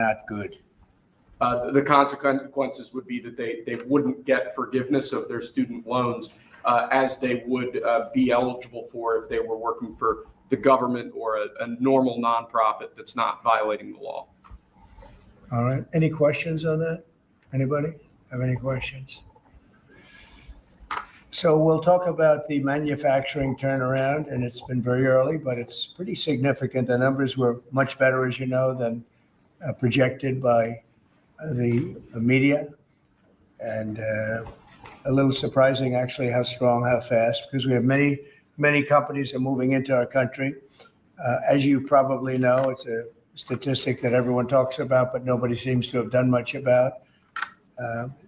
not good? The consequences would be that they wouldn't get forgiveness of their student loans as they would be eligible for if they were working for the government or a normal nonprofit that's not violating the law. All right. Any questions on that? Anybody have any questions? So we'll talk about the manufacturing turnaround, and it's been very early, but it's pretty significant. The numbers were much better, as you know, than projected by the media, and a little surprising actually how strong, how fast, because we have many companies are moving into our country. As you probably know, it's a statistic that everyone talks about, but nobody seems to have done much about.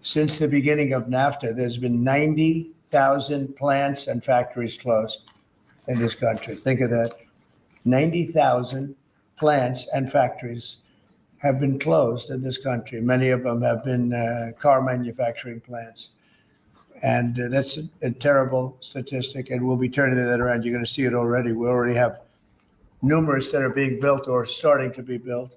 Since the beginning of NAFTA, there's been 90,000 plants and factories closed in this country. Think of that. 90,000 plants and factories have been closed in this country. Many of them have been car manufacturing plants. And that's a terrible statistic, and we'll be turning that around. You're going to see it already. We already have numerous that are being built or starting to be built,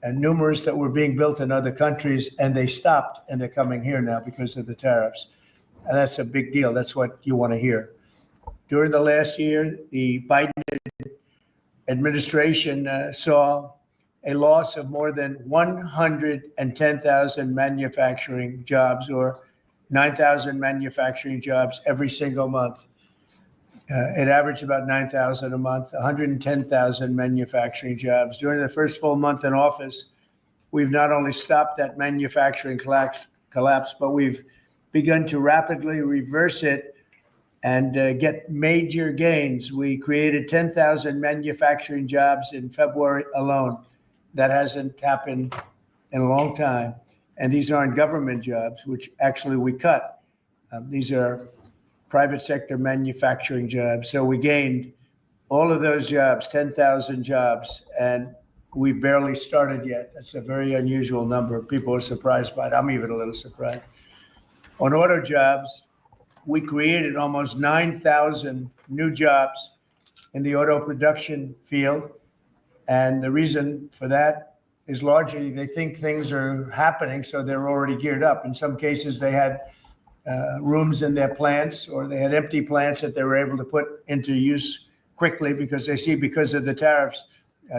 and numerous that were being built in other countries, and they stopped, and they're coming here now because of the tariffs. And that's a big deal. That's what you want to hear. During the last year, the Biden administration saw a loss of more than 110,000 manufacturing jobs, or 9,000 manufacturing jobs every single month. It averaged about 9,000 a month, 110,000 manufacturing jobs. During the first full month in office, we've not only stopped that manufacturing collapse, but we've begun to rapidly reverse it and get major gains. We created 10,000 manufacturing jobs in February alone. That hasn't happened in a long time. And these aren't government jobs, which actually we cut. These are private sector manufacturing jobs. So we gained all of those jobs, 10,000 jobs, and we barely started yet. That's a very unusual number. People are surprised by it. I'm even a little surprised. On auto jobs, we created almost 9,000 new jobs in the auto production field. And the reason for that is largely they think things are happening, so they're already geared up. In some cases, they had rooms in their plants, or they had empty plants that they were able to put into use quickly because they see because of the tariffs,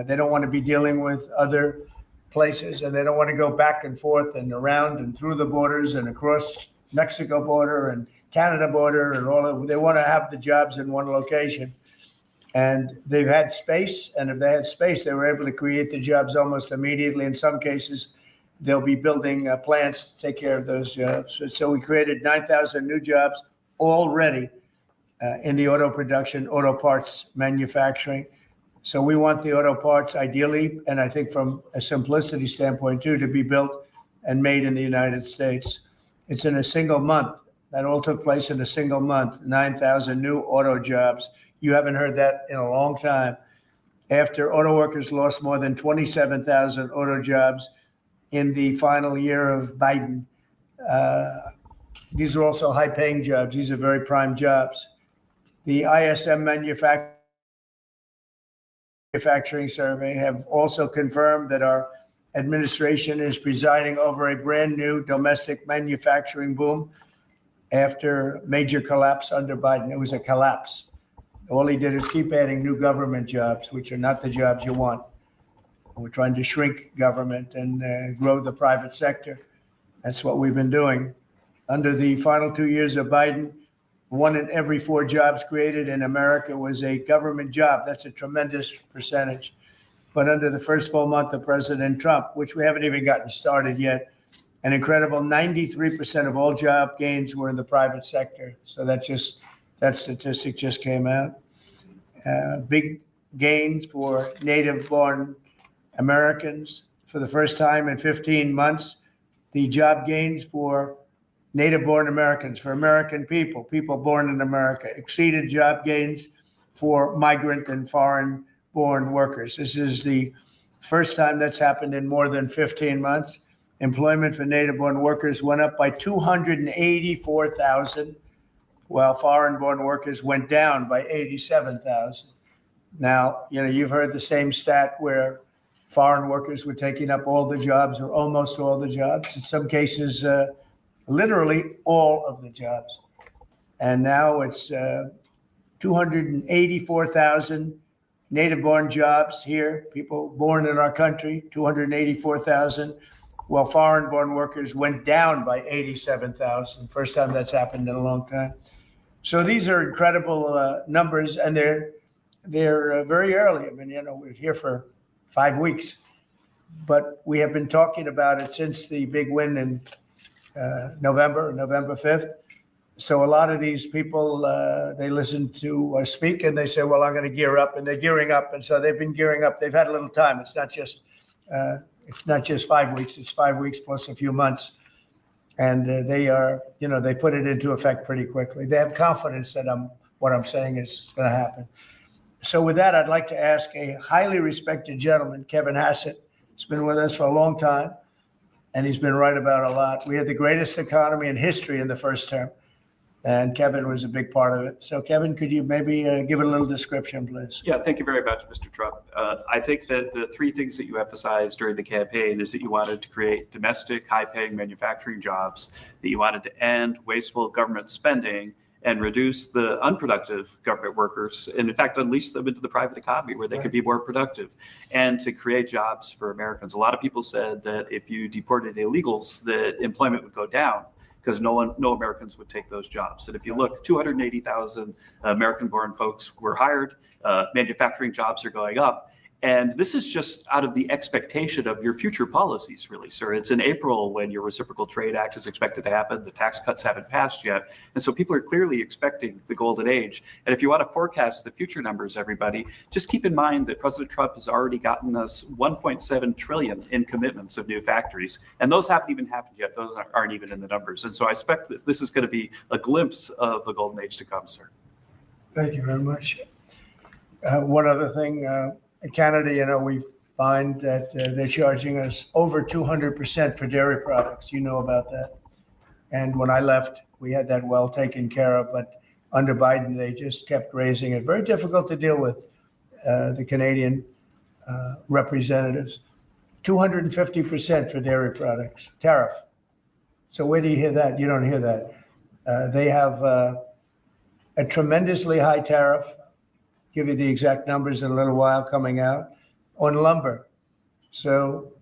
they don't want to be dealing with other places, and they don't want to go back and forth and around and through the borders and across Mexico border and Canada border and all of. They want to have the jobs in one location. And they've had space, and if they had space, they were able to create the jobs almost immediately. In some cases, they'll be building plants to take care of those jobs. So we created 9,000 new jobs already in the auto production, auto parts manufacturing. So we want the auto parts ideally, and I think from a simplicity standpoint too, to be built and made in the United States. It's in a single month. That all took place in a single month, 9,000 new auto jobs. You haven't heard that in a long time. After auto workers lost more than 27,000 auto jobs in the final year of Biden. These are also high-paying jobs. These are very prime jobs. The ISM manufacturing survey have also confirmed that our administration is presiding over a brand new domestic manufacturing boom after major collapse under Biden. It was a collapse. All he did is keep adding new government jobs, which are not the jobs you want. We're trying to shrink government and grow the private sector. That's what we've been doing. Under the final 2 years of Biden, 1 in every 4 jobs created in America was a government job. That's a tremendous percentage. But under the first full month of President Trump, which we haven't even gotten started yet, an incredible 93% of all job gains were in the private sector. So that statistic just came out. Big gains for native-born Americans. For the first time in 15 months, the job gains for native-born Americans, for American people born in America, exceeded job gains for migrant and foreign-born workers. This is the first time that's happened in more than 15 months. Employment for native-born workers went up by 284,000. While foreign-born workers went down by 87,000. Now, you've heard the same stat where foreign workers were taking up all the jobs or almost all the jobs. In some cases, literally all of the jobs. And now it's 284,000 native-born jobs here, people born in our country, 284,000, while foreign-born workers went down by 87,000. First time that's happened in a long time. So these are incredible numbers, and they're very early. I mean, we're here for 5 weeks, but we have been talking about it since the big win in November 5th. So a lot of these people, they listen to us speak and they say, well, I'm going to gear up, and they're gearing up. And so they've been gearing up. They've had a little time. It's not just 5 weeks. It's 5 weeks plus a few months. And they put it into effect pretty quickly. They have confidence that what I'm saying is going to happen. So with that, I'd like to ask a highly respected gentleman, Kevin Hassett. He's been with us for a long time, and he's been right about a lot. We had the greatest economy in history in the first term, and Kevin was a big part of it. So Kevin, could you maybe give it a little description, please? Yeah, thank you very much, Mr. Trump. I think that the three things that you emphasized during the campaign is that you wanted to create domestic, high-paying manufacturing jobs, that you wanted to end wasteful government spending and reduce the unproductive government workers, and in fact, unleash them into the private economy where they could be more productive, and to create jobs for Americans. A lot of people said that if you deported illegals, that employment would go down, because no Americans would take those jobs. And if you look, 280,000 American-born folks were hired, manufacturing jobs are going up. And this is just out of the expectation of your future policies, really, sir. It's in April when your Reciprocal Trade Act is expected to happen. The tax cuts haven't passed yet. And so people are clearly expecting the golden age. And if you want to forecast the future numbers, everybody, just keep in mind that President Trump has already gotten us 1.7 trillion in commitments of new factories. And those haven't even happened yet. Those aren't even in the numbers. And so I expect this is going to be a glimpse of a golden age to come, sir. Thank you very much. One other thing, in Canada, we find that they're charging us over 200% for dairy products. You know about that. And when I left, we had that well taken care of. But under Biden, they just kept raising it. Very difficult to deal with, the Canadian representatives. 250% for dairy products, tariff. So where do you hear that? You don't hear that. They have a tremendously high tariff. Give you the exact numbers in a little while coming out on lumber. So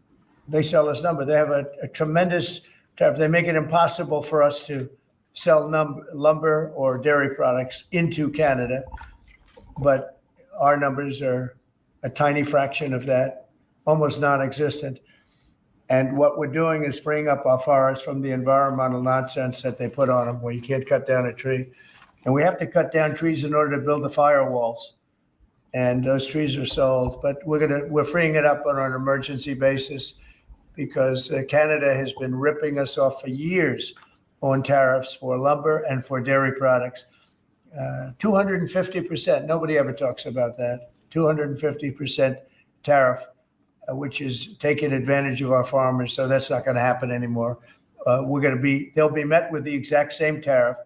they sell us lumber. They have a tremendous tariff. They make it impossible for us to sell lumber or dairy products into Canada, but our numbers are a tiny fraction of that, almost non-existent. And what we're doing is freeing up our forests from the environmental nonsense that they put on them, where you can't cut down a tree. And we have to cut down trees in order to build the firewalls. And those trees are sold, but we're freeing it up on an emergency basis, because Canada has been ripping us off for years on tariffs for lumber and for dairy products. 250%. Nobody ever talks about that. 250% tariff, which is taking advantage of our farmers. So that's not going to happen anymore. They'll be met with the exact same tariff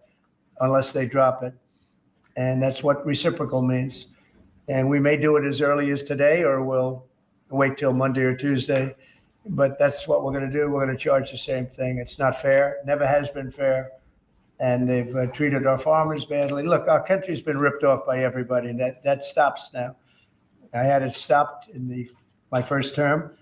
unless they drop it, and that's what reciprocal means. And we may do it as early as today, or we'll wait till Monday or Tuesday. But that's what we're going to do. We're going to charge the same thing. It's not fair. Never has been fair. And they've treated our farmers badly. Look, our country's been ripped off by everybody, and that stops now. I had it stopped in my first term,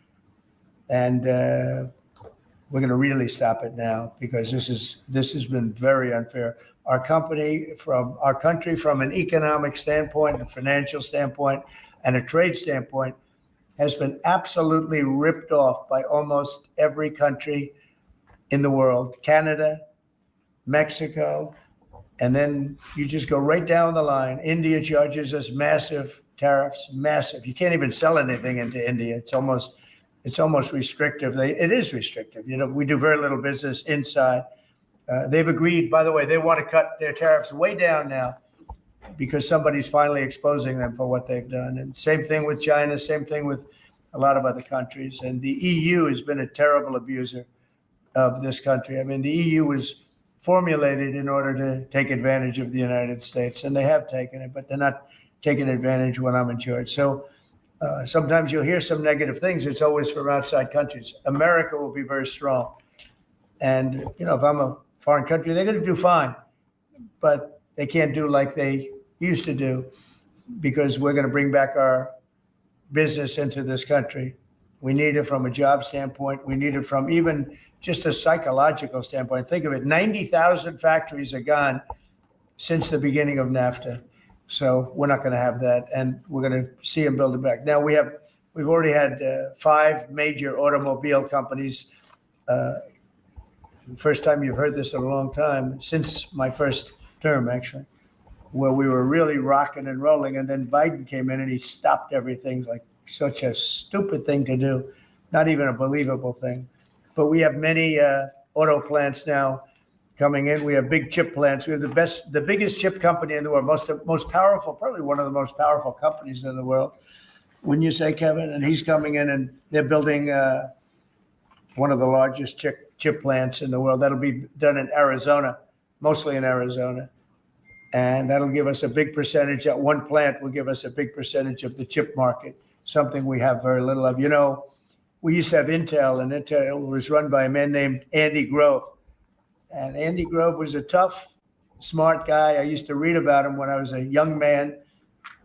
and we're going to really stop it now, because this has been very unfair. Our country, from an economic standpoint, a financial standpoint, and a trade standpoint, has been absolutely ripped off by almost every country in the world. Canada, Mexico, and then you just go right down the line. India charges us massive tariffs, massive. You can't even sell anything into India. It's almost restrictive. It is restrictive. We do very little business inside. They've agreed, by the way, they want to cut their tariffs way down now, because somebody's finally exposing them for what they've done. And same thing with China, same thing with a lot of other countries. And the EU has been a terrible abuser of this country. I mean, the EU was formulated in order to take advantage of the United States, and they have taken it, but they're not taking advantage when I'm in charge. So Sometimes you'll hear some negative things. It's always from outside countries. America will be very strong. And, if I'm a foreign country, they're going to do fine. But they can't do like they used to do because we're going to bring back our business into this country. We need it from a job standpoint. We need it from even just a psychological standpoint. Think of it, 90,000 factories are gone since the beginning of NAFTA. So we're not going to have that, and we're going to see them build it back. Now we've already had 5 major automobile companies. First time you've heard this in a long time, since my first term, actually, where we were really rocking and rolling, and then Biden came in and he stopped everything, like such a stupid thing to do, not even a believable thing. But we have many auto plants now coming in. We have big chip plants. We have the biggest chip company in the world, most powerful, probably one of the most powerful companies in the world. Wouldn't you say, Kevin? And he's coming in and they're building one of the largest chip plants in the world. That'll be done in Arizona, mostly in Arizona. And that'll give us a big percentage. That one plant will give us a big percentage of the chip market, something we have very little of. We used to have Intel, and Intel was run by a man named Andy Grove. And Andy Grove was a tough, smart guy. I used to read about him when I was a young man,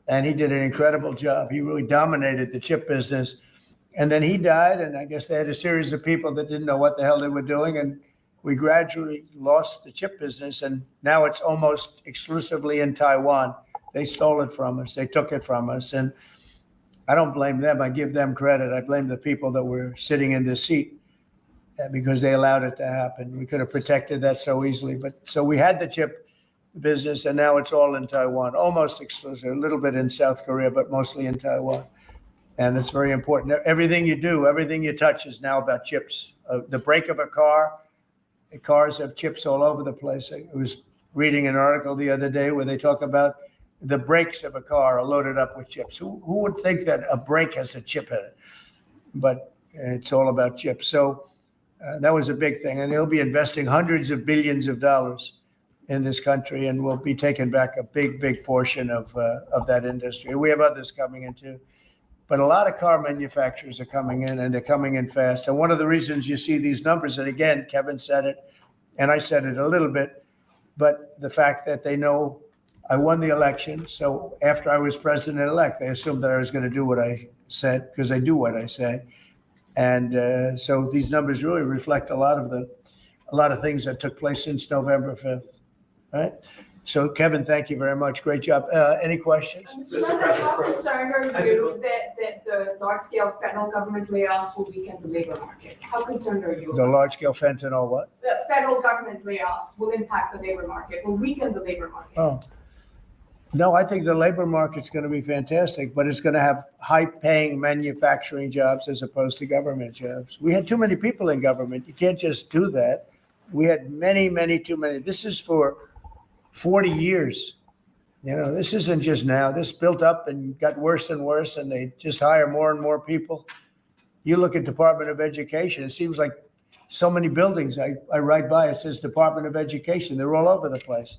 and he did an incredible job. He really dominated the chip business. And then he died, and I guess they had a series of people that didn't know what the hell they were doing, and we gradually lost the chip business, and now it's almost exclusively in Taiwan. They stole it from us. They took it from us, and I don't blame them. I give them credit. I blame the people that were sitting in this seat because they allowed it to happen. We could have protected that so easily. But so we had the chip business, and now it's all in Taiwan, almost exclusive, a little bit in South Korea, but mostly in Taiwan. And it's very important. Everything you do, everything you touch is now about chips. The brake of a car, cars have chips all over the place. I was reading an article the other day where they talk about the brakes of a car are loaded up with chips. Who would think that a brake has a chip in it? But it's all about chips. So that was a big thing. And they'll be investing hundreds of billions of dollars in this country, and we'll be taking back a big portion of that industry. We have others coming in too. But a lot of car manufacturers are coming in, and they're coming in fast. And one of the reasons you see these numbers, and again, Kevin said it, and I said it a little bit, but the fact that they know I won the election. So after I was president-elect, they assumed that I was going to do what I said, because I do what I say. And so these numbers really reflect a lot of things that took place since November 5th, right? So, Kevin, thank you very much. Great job. Any questions? Mr. President, how concerned are you that the large-scale federal government layoffs will weaken the labor market? How concerned are you? The large-scale fentanyl what? The federal government layoffs will impact the labor market, will weaken the labor market. Oh. No, I think the labor market's going to be fantastic, but it's going to have high-paying manufacturing jobs as opposed to government jobs. We had too many people in government. You can't just do that. We had too many. This is for 40 years. This isn't just now. This built up and got worse and worse, and they just hire more and more people. You look at Department of Education, it seems like so many buildings I ride by, it says Department of Education. They're all over the place.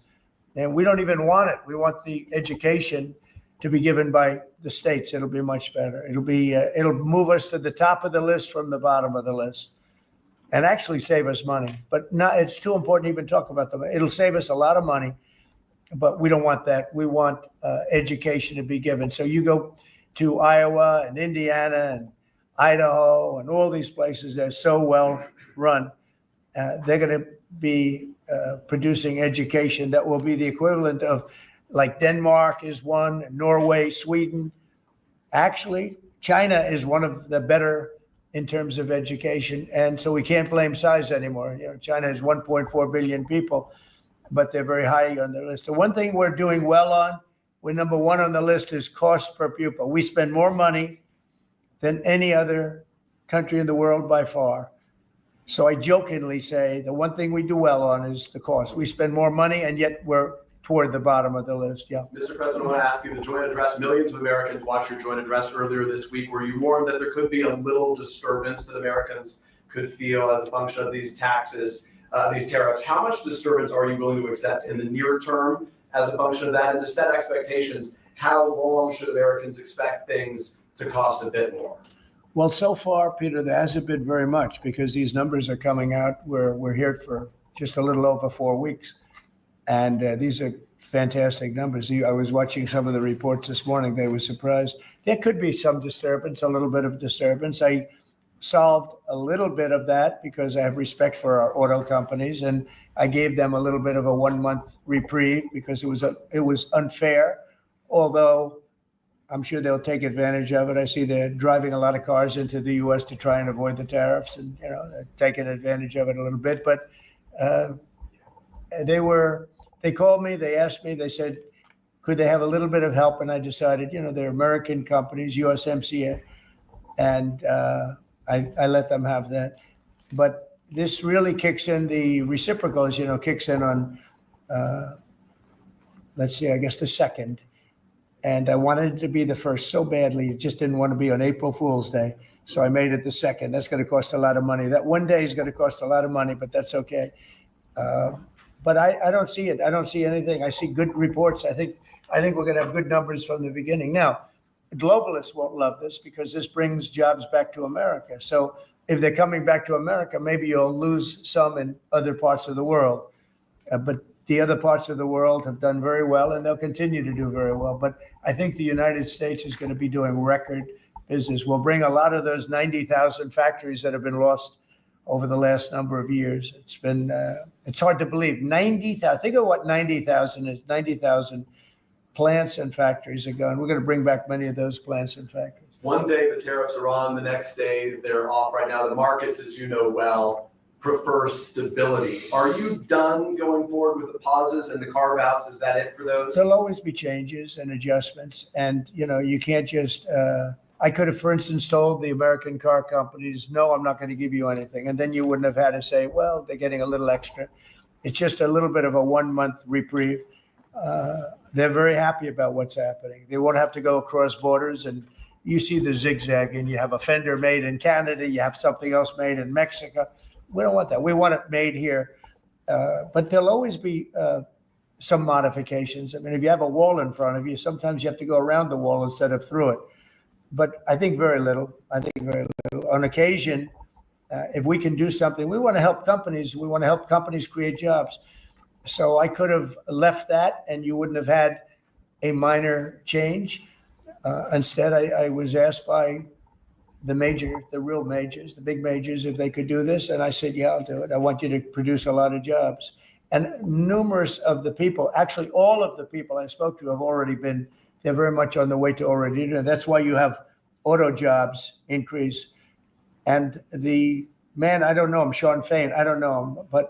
And we don't even want it. We want the education to be given by the states. It'll be much better. It'll move us to the top of the list from the bottom of the list, and actually save us money. But it's too important to even talk about them. It'll save us a lot of money, but we don't want that. We want education to be given. So you go to Iowa and Indiana and Idaho and all these places that are so well run. They're going to be producing education that will be the equivalent of, like Denmark is one, Norway, Sweden. Actually, China is one of the better in terms of education. And so we can't blame size anymore. China has 1.4 billion people, but they're very high on their list. The one thing we're doing well on, we're number one on the list, is cost per pupil. We spend more money than any other country in the world by far. So I jokingly say the one thing we do well on is the cost. We spend more money, and yet we're toward the bottom of the list. Yeah. Mr. President, I want to ask you, the joint address, millions of Americans watched your joint address earlier this week, where you warned that there could be a little disturbance that Americans could feel as a function of these taxes, these tariffs. How much disturbance are you willing to accept in the near term as a function of that? And to set expectations, how long should Americans expect things to cost a bit more? Well, so far, Peter, there hasn't been very much because these numbers are coming out. We're here for just a little over 4 weeks. And these are fantastic numbers. I was watching some of the reports this morning. They were surprised. There could be some disturbance, a little bit of disturbance. I solved a little bit of that because I have respect for our auto companies, and I gave them a little bit of a 1-month reprieve because it was unfair, although I'm sure they'll take advantage of it. I see they're driving a lot of cars into the U.S. to try and avoid the tariffs, and they're taking advantage of it a little bit. But they called me, they asked me, they said, could they have a little bit of help? And I decided, they're American companies, USMCA, and I let them have that. But this really kicks in, the reciprocals, kicks in on, let's see, I guess the 2nd. And I wanted it to be the 1st so badly. It just didn't want to be on April Fool's Day. So I made it the 2nd. That's going to cost a lot of money. That one day is going to cost a lot of money, but that's okay. But I don't see it. I don't see anything. I see good reports. I think we're going to have good numbers from the beginning. Now, globalists won't love this because this brings jobs back to America. So if they're coming back to America, maybe you'll lose some in other parts of the world. But the other parts of the world have done very well, and they'll continue to do very well. But I think the United States is going to be doing record business. We'll bring a lot of those 90,000 factories that have been lost over the last number of years. It's been, it's hard to believe. 90,000, think of what 90,000 is. 90,000 plants and factories are gone. We're going to bring back many of those plants and factories. One day the tariffs are on, the next day they're off. Right now, the markets, as you know well, prefer stability. Are you done going forward with the pauses and the carve-outs? Is that it for those? There'll always be changes and adjustments. And, you can't just, I could have, for instance, told the American car companies, no, I'm not going to give you anything. And then you wouldn't have had to say, well, they're getting a little extra. It's just a little bit of a 1-month reprieve. They're very happy about what's happening. They won't have to go across borders. And you see the zigzag, and you have a fender made in Canada, you have something else made in Mexico. We don't want that. We want it made here. But there'll always be some modifications. I mean, if you have a wall in front of you, sometimes you have to go around the wall instead of through it. But I think very little. On occasion, if we can do something, we want to help companies. We want to help companies create jobs. So I could have left that, and you wouldn't have had a minor change. Instead, I was asked by the real majors, the big majors, if they could do this. And I said, yeah, I'll do it. I want you to produce a lot of jobs. And numerous of the people, actually all of the people I spoke to have already been, they're very much on the way to already doing it. That's why you have auto jobs increase. And the man, I don't know him, Sean Fain, I don't know him,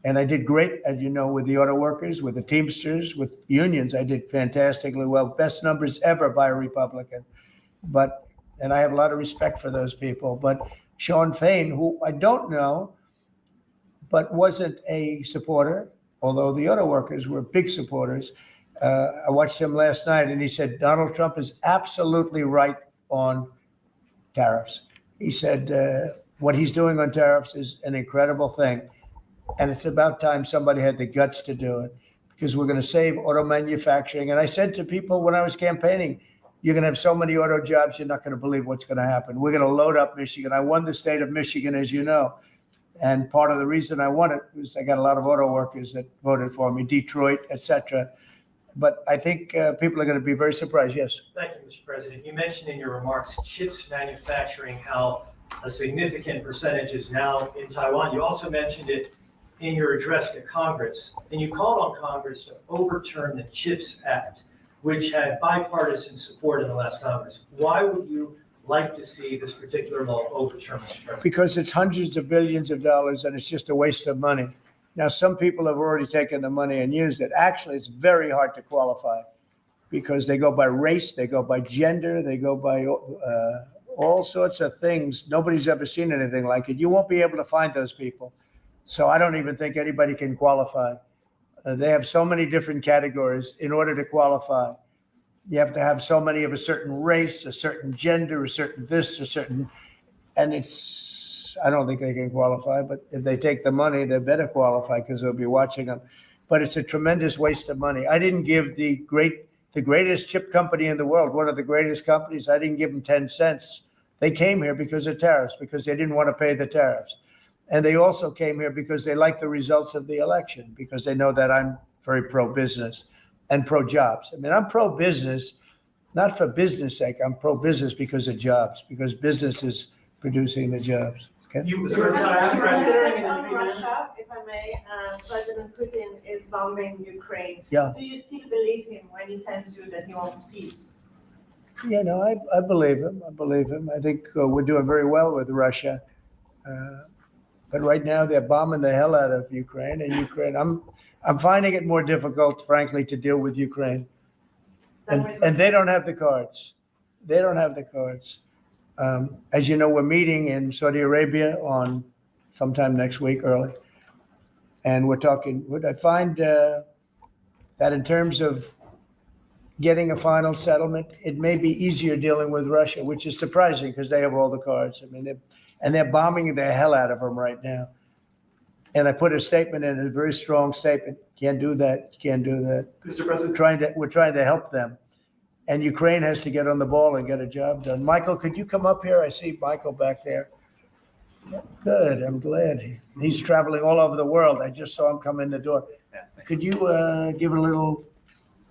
and I did great, as you know, with the auto workers, with the Teamsters, with unions. I did fantastically well, best numbers ever by a Republican. And I have a lot of respect for those people. But Sean Fain, who I don't know, but wasn't a supporter, although the auto workers were big supporters. I watched him last night, and he said, Donald Trump is absolutely right on tariffs. He said, what he's doing on tariffs is an incredible thing. And it's about time somebody had the guts to do it, because we're going to save auto manufacturing. And I said to people when I was campaigning, you're going to have so many auto jobs, you're not going to believe what's going to happen. We're going to load up Michigan. I won the state of Michigan, as you know. And part of the reason I won it was I got a lot of auto workers that voted for me, Detroit, et cetera. But I think people are going to be very surprised. Yes. Thank you, Mr. President. You mentioned in your remarks chips manufacturing, how a significant percentage is now in Taiwan. You also mentioned it in your address to Congress, and you called on Congress to overturn the CHIPS Act, which had bipartisan support in the last Congress. Why would you like to see this particular law overturned, Mr. President? Because it's hundreds of billions of dollars, and it's just a waste of money. Now, some people have already taken the money and used it. Actually, it's very hard to qualify because they go by race, they go by gender, they go by all sorts of things. Nobody's ever seen anything like it. You won't be able to find those people. So I don't even think anybody can qualify. They have so many different categories. In order to qualify, you have to have so many of a certain race, a certain gender, a certain this, a certain, and I don't think they can qualify, but if they take the money, they better qualify because they'll be watching them. But it's a tremendous waste of money. I didn't give the great the greatest chip company in the world, one of the greatest companies. I didn't give them 10 cents. They came here because of tariffs, because they didn't want to pay the tariffs. And they also came here because they like the results of the election, because they know that I'm very pro-business and pro-jobs. I mean, I'm pro-business, not for business sake. I'm pro-business because of jobs, because business is producing the jobs. Okay? You, On Russia, if I may, President Putin is bombing Ukraine. Yeah. Do you still believe him when he tells you that he wants peace? Yeah, no, I believe him. I believe him. I think we're doing very well with Russia. But right now they're bombing the hell out of Ukraine, and Ukraine, I'm finding it more difficult, frankly, to deal with Ukraine. And they don't have the cards. They don't have the cards. As you know, we're meeting in Saudi Arabia on sometime next week, early. And we're talking, I find that in terms of getting a final settlement, it may be easier dealing with Russia, which is surprising because they have all the cards. I mean, they're bombing the hell out of them right now. And I put a statement in, a very strong statement. Can't do that. Can't do that. Mr. President, We're trying to help them. And Ukraine has to get on the ball and get a job done. Michael, could you come up here? I see Michael back there. Yeah, good. I'm glad. He's traveling all over the world. I just saw him come in the door. Could you give a little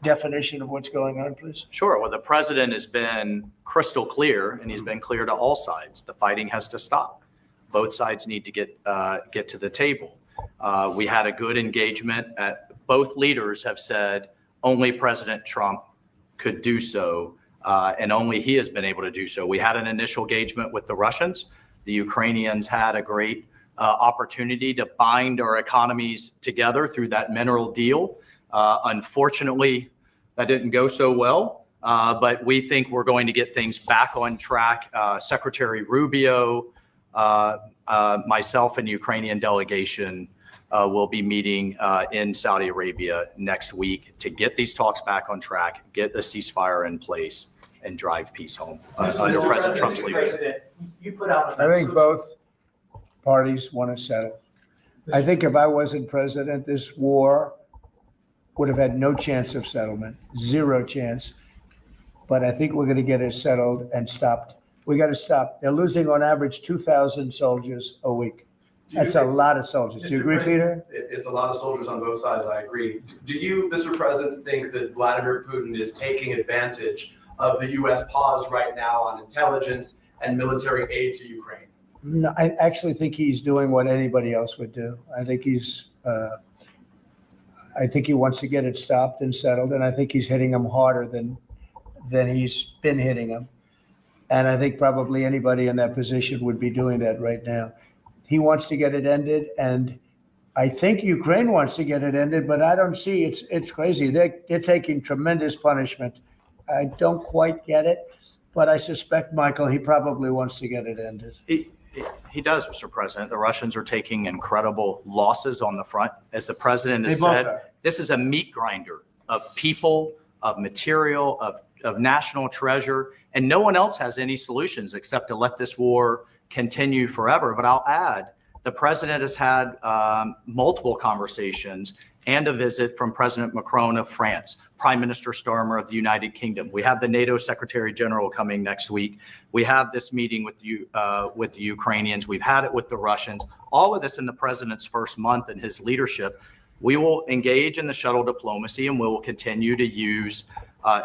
definition of what's going on, please? Sure. Well, the president has been crystal clear, and he's been clear to all sides. The fighting has to stop. Both sides need to get to the table. We had a good engagement. Both leaders have said only President Trump could do so, and only he has been able to do so. We had an initial engagement with the Russians. The Ukrainians had a great opportunity to bind our economies together through that mineral deal. Unfortunately, that didn't go so well, but we think we're going to get things back on track. Secretary Rubio, myself and the Ukrainian delegation will be meeting in Saudi Arabia next week to get these talks back on track, get the ceasefire in place, and drive peace home under President Trump's leadership. You put out. I think both parties want to settle. I think if I wasn't president, this war would have had no chance of settlement, zero chance. But I think we're going to get it settled and stopped. We got to stop. They're losing on average 2,000 soldiers a week. That's a lot of soldiers. Do you agree, Peter? It's a lot of soldiers on both sides, I agree. Do you, Mr. President, think that Vladimir Putin is taking advantage of the U.S. pause right now on intelligence and military aid to Ukraine? No, I actually think he's doing what anybody else would do. I think he wants to get it stopped and settled, and I think he's hitting them harder than he's been hitting them. And I think probably anybody in that position would be doing that right now. He wants to get it ended, and I think Ukraine wants to get it ended, but I don't see it's crazy. They're taking tremendous punishment. I don't quite get it, but I suspect, Michael, he probably wants to get it ended. He does, Mr. President. The Russians are taking incredible losses on the front. As the president has said, this is a meat grinder of people, of material, of national treasure, and no one else has any solutions except to let this war continue forever. But I'll add, the president has had multiple conversations and a visit from President Macron of France, Prime Minister Starmer of the United Kingdom. We have the NATO Secretary General coming next week. We have this meeting with the Ukrainians. We've had it with the Russians. All of this in the president's first month in his leadership. We will engage in the shuttle diplomacy, and we will continue to use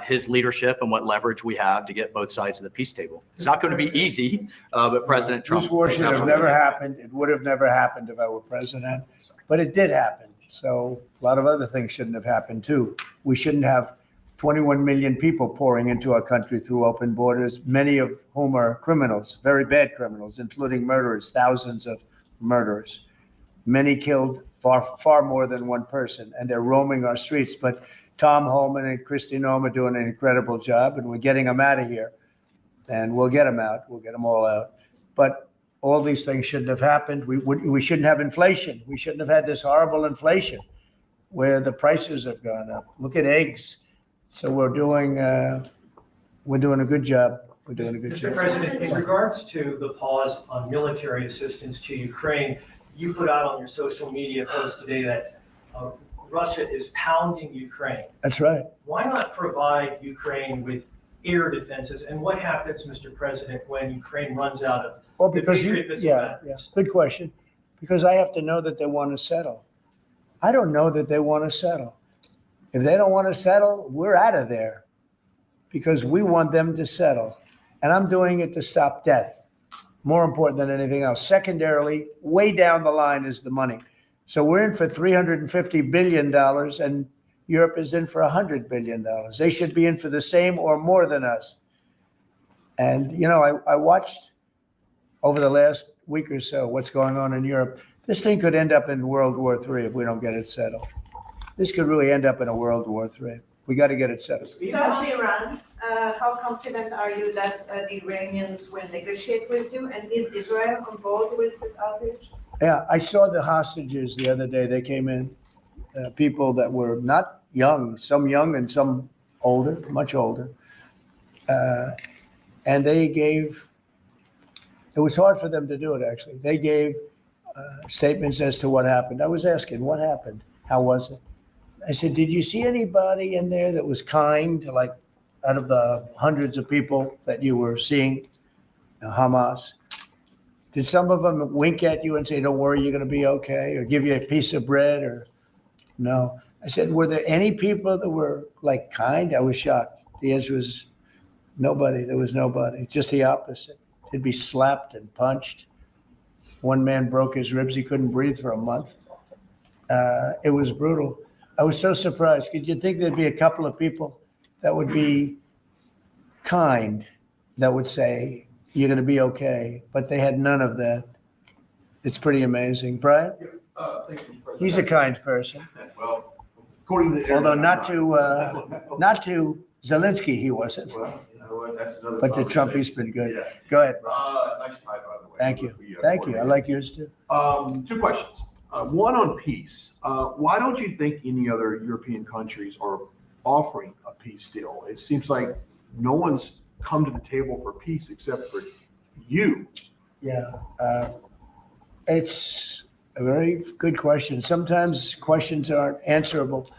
his leadership and what leverage we have to get both sides of the peace table. It's not going to be easy, but President Trump. This war should have never happened. It would have never happened if I were president, but it did happen. So a lot of other things shouldn't have happened too. We shouldn't have 21 million people pouring into our country through open borders, many of whom are criminals, very bad criminals, including murderers, thousands of murderers, many killed, far more than one person, and they're roaming our streets. But Tom Holman and Kristi Noem are doing an incredible job, and we're getting them out of here. And we'll get them out. We'll get them all out. But all these things shouldn't have happened. We shouldn't have inflation. We shouldn't have had this horrible inflation where the prices have gone up. Look at eggs. So we're doing a good job. We're doing a good Mr. job. President, in regards to the pause on military assistance to Ukraine, you put out on your social media post today that Russia is pounding Ukraine. That's right. Why not provide Ukraine with air defenses? And what happens, Mr. President, when Ukraine runs out of Well, the because Patriot missile yeah, batteries? good question. Because I have to know that they want to settle. I don't know that they want to settle. If they don't want to settle, we're out of there because we want them to settle. And I'm doing it to stop death, more important than anything else. Secondarily, way down the line is the money. So we're in for $350 billion and Europe is in for $100 billion. They should be in for the same or more than us. And, you know, I watched over the last week or so what's going on in Europe. This thing could end up in World War III if we don't get it settled. This could really end up in a World War III. We got to get it settled. So on Iran, how confident are you that the Iranians will negotiate with you? And is Israel on board with this outrage? Yeah, I saw the hostages the other day. They came in, people that were not young, some young and some older, much older. And they gave, it was hard for them to do it, actually. They gave statements as to what happened. I was asking, what happened? How was it? I said, did you see anybody in there that was kind, like out of the hundreds of people that you were seeing, Hamas? Did some of them wink at you and say, don't worry, you're going to be okay, or give you a piece of bread, or no? I said, were there any people that were like kind? I was shocked. The answer was nobody. There was nobody, just the opposite. They'd be slapped and punched. One man broke his ribs. He couldn't breathe for a month. It was brutal. I was so surprised. Could you think there'd be a couple of people that would be kind, that would say, you're going to be okay, but they had none of that. It's pretty amazing. Brian? Thank you, President. He's a kind person, Well, according to. although not to Zelensky, he wasn't. Well, you know what, that's another. But to Trump, he's conversation. been good. Yeah. Go ahead. Nice tie, by the way. Thank you. Thank you. I like yours too. Two questions. One on peace. Why don't you think any other European countries are offering a peace deal? It seems like no one's come to the table for peace except for you. Yeah. It's a very good question. Sometimes questions aren't answerable.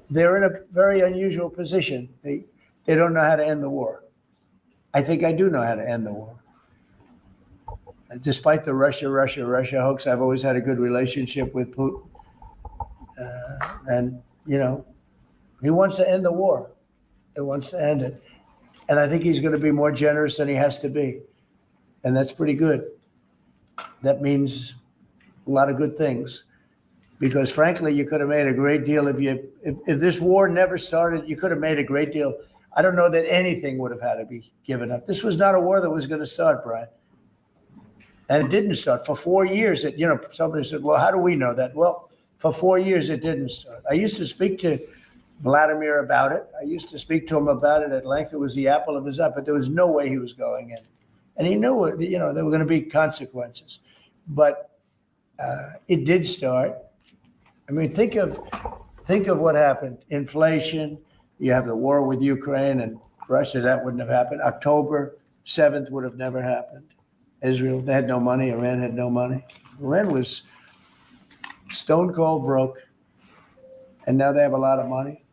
They're in a very unusual position. They don't know how to end the war. I think I do know how to end the war. Despite the Russia hoax, I've always had a good relationship with Putin. And, you know, he wants to end the war. He wants to end it. And I think he's going to be more generous than he has to be. And that's pretty good. That means a lot of good things. Because frankly, you could have made a great deal if this war never started, you could have made a great deal. I don't know that anything would have had to be given up. This was not a war that was going to start, Brian. And it didn't start. For 4 years, somebody said, well, how do we know that? Well, for 4 years, it didn't start. I used to speak to Vladimir about it. I used to speak to him about it at length. It was the apple of his eye, but there was no way he was going in. And he knew, there were going to be consequences. But it did start. I mean, think of what happened. Inflation, you have the war with Ukraine and Russia, that wouldn't have happened. October 7th would have never happened. Israel, they had no money. Iran had no money. Iran was stone cold broke, and now they have a lot of money.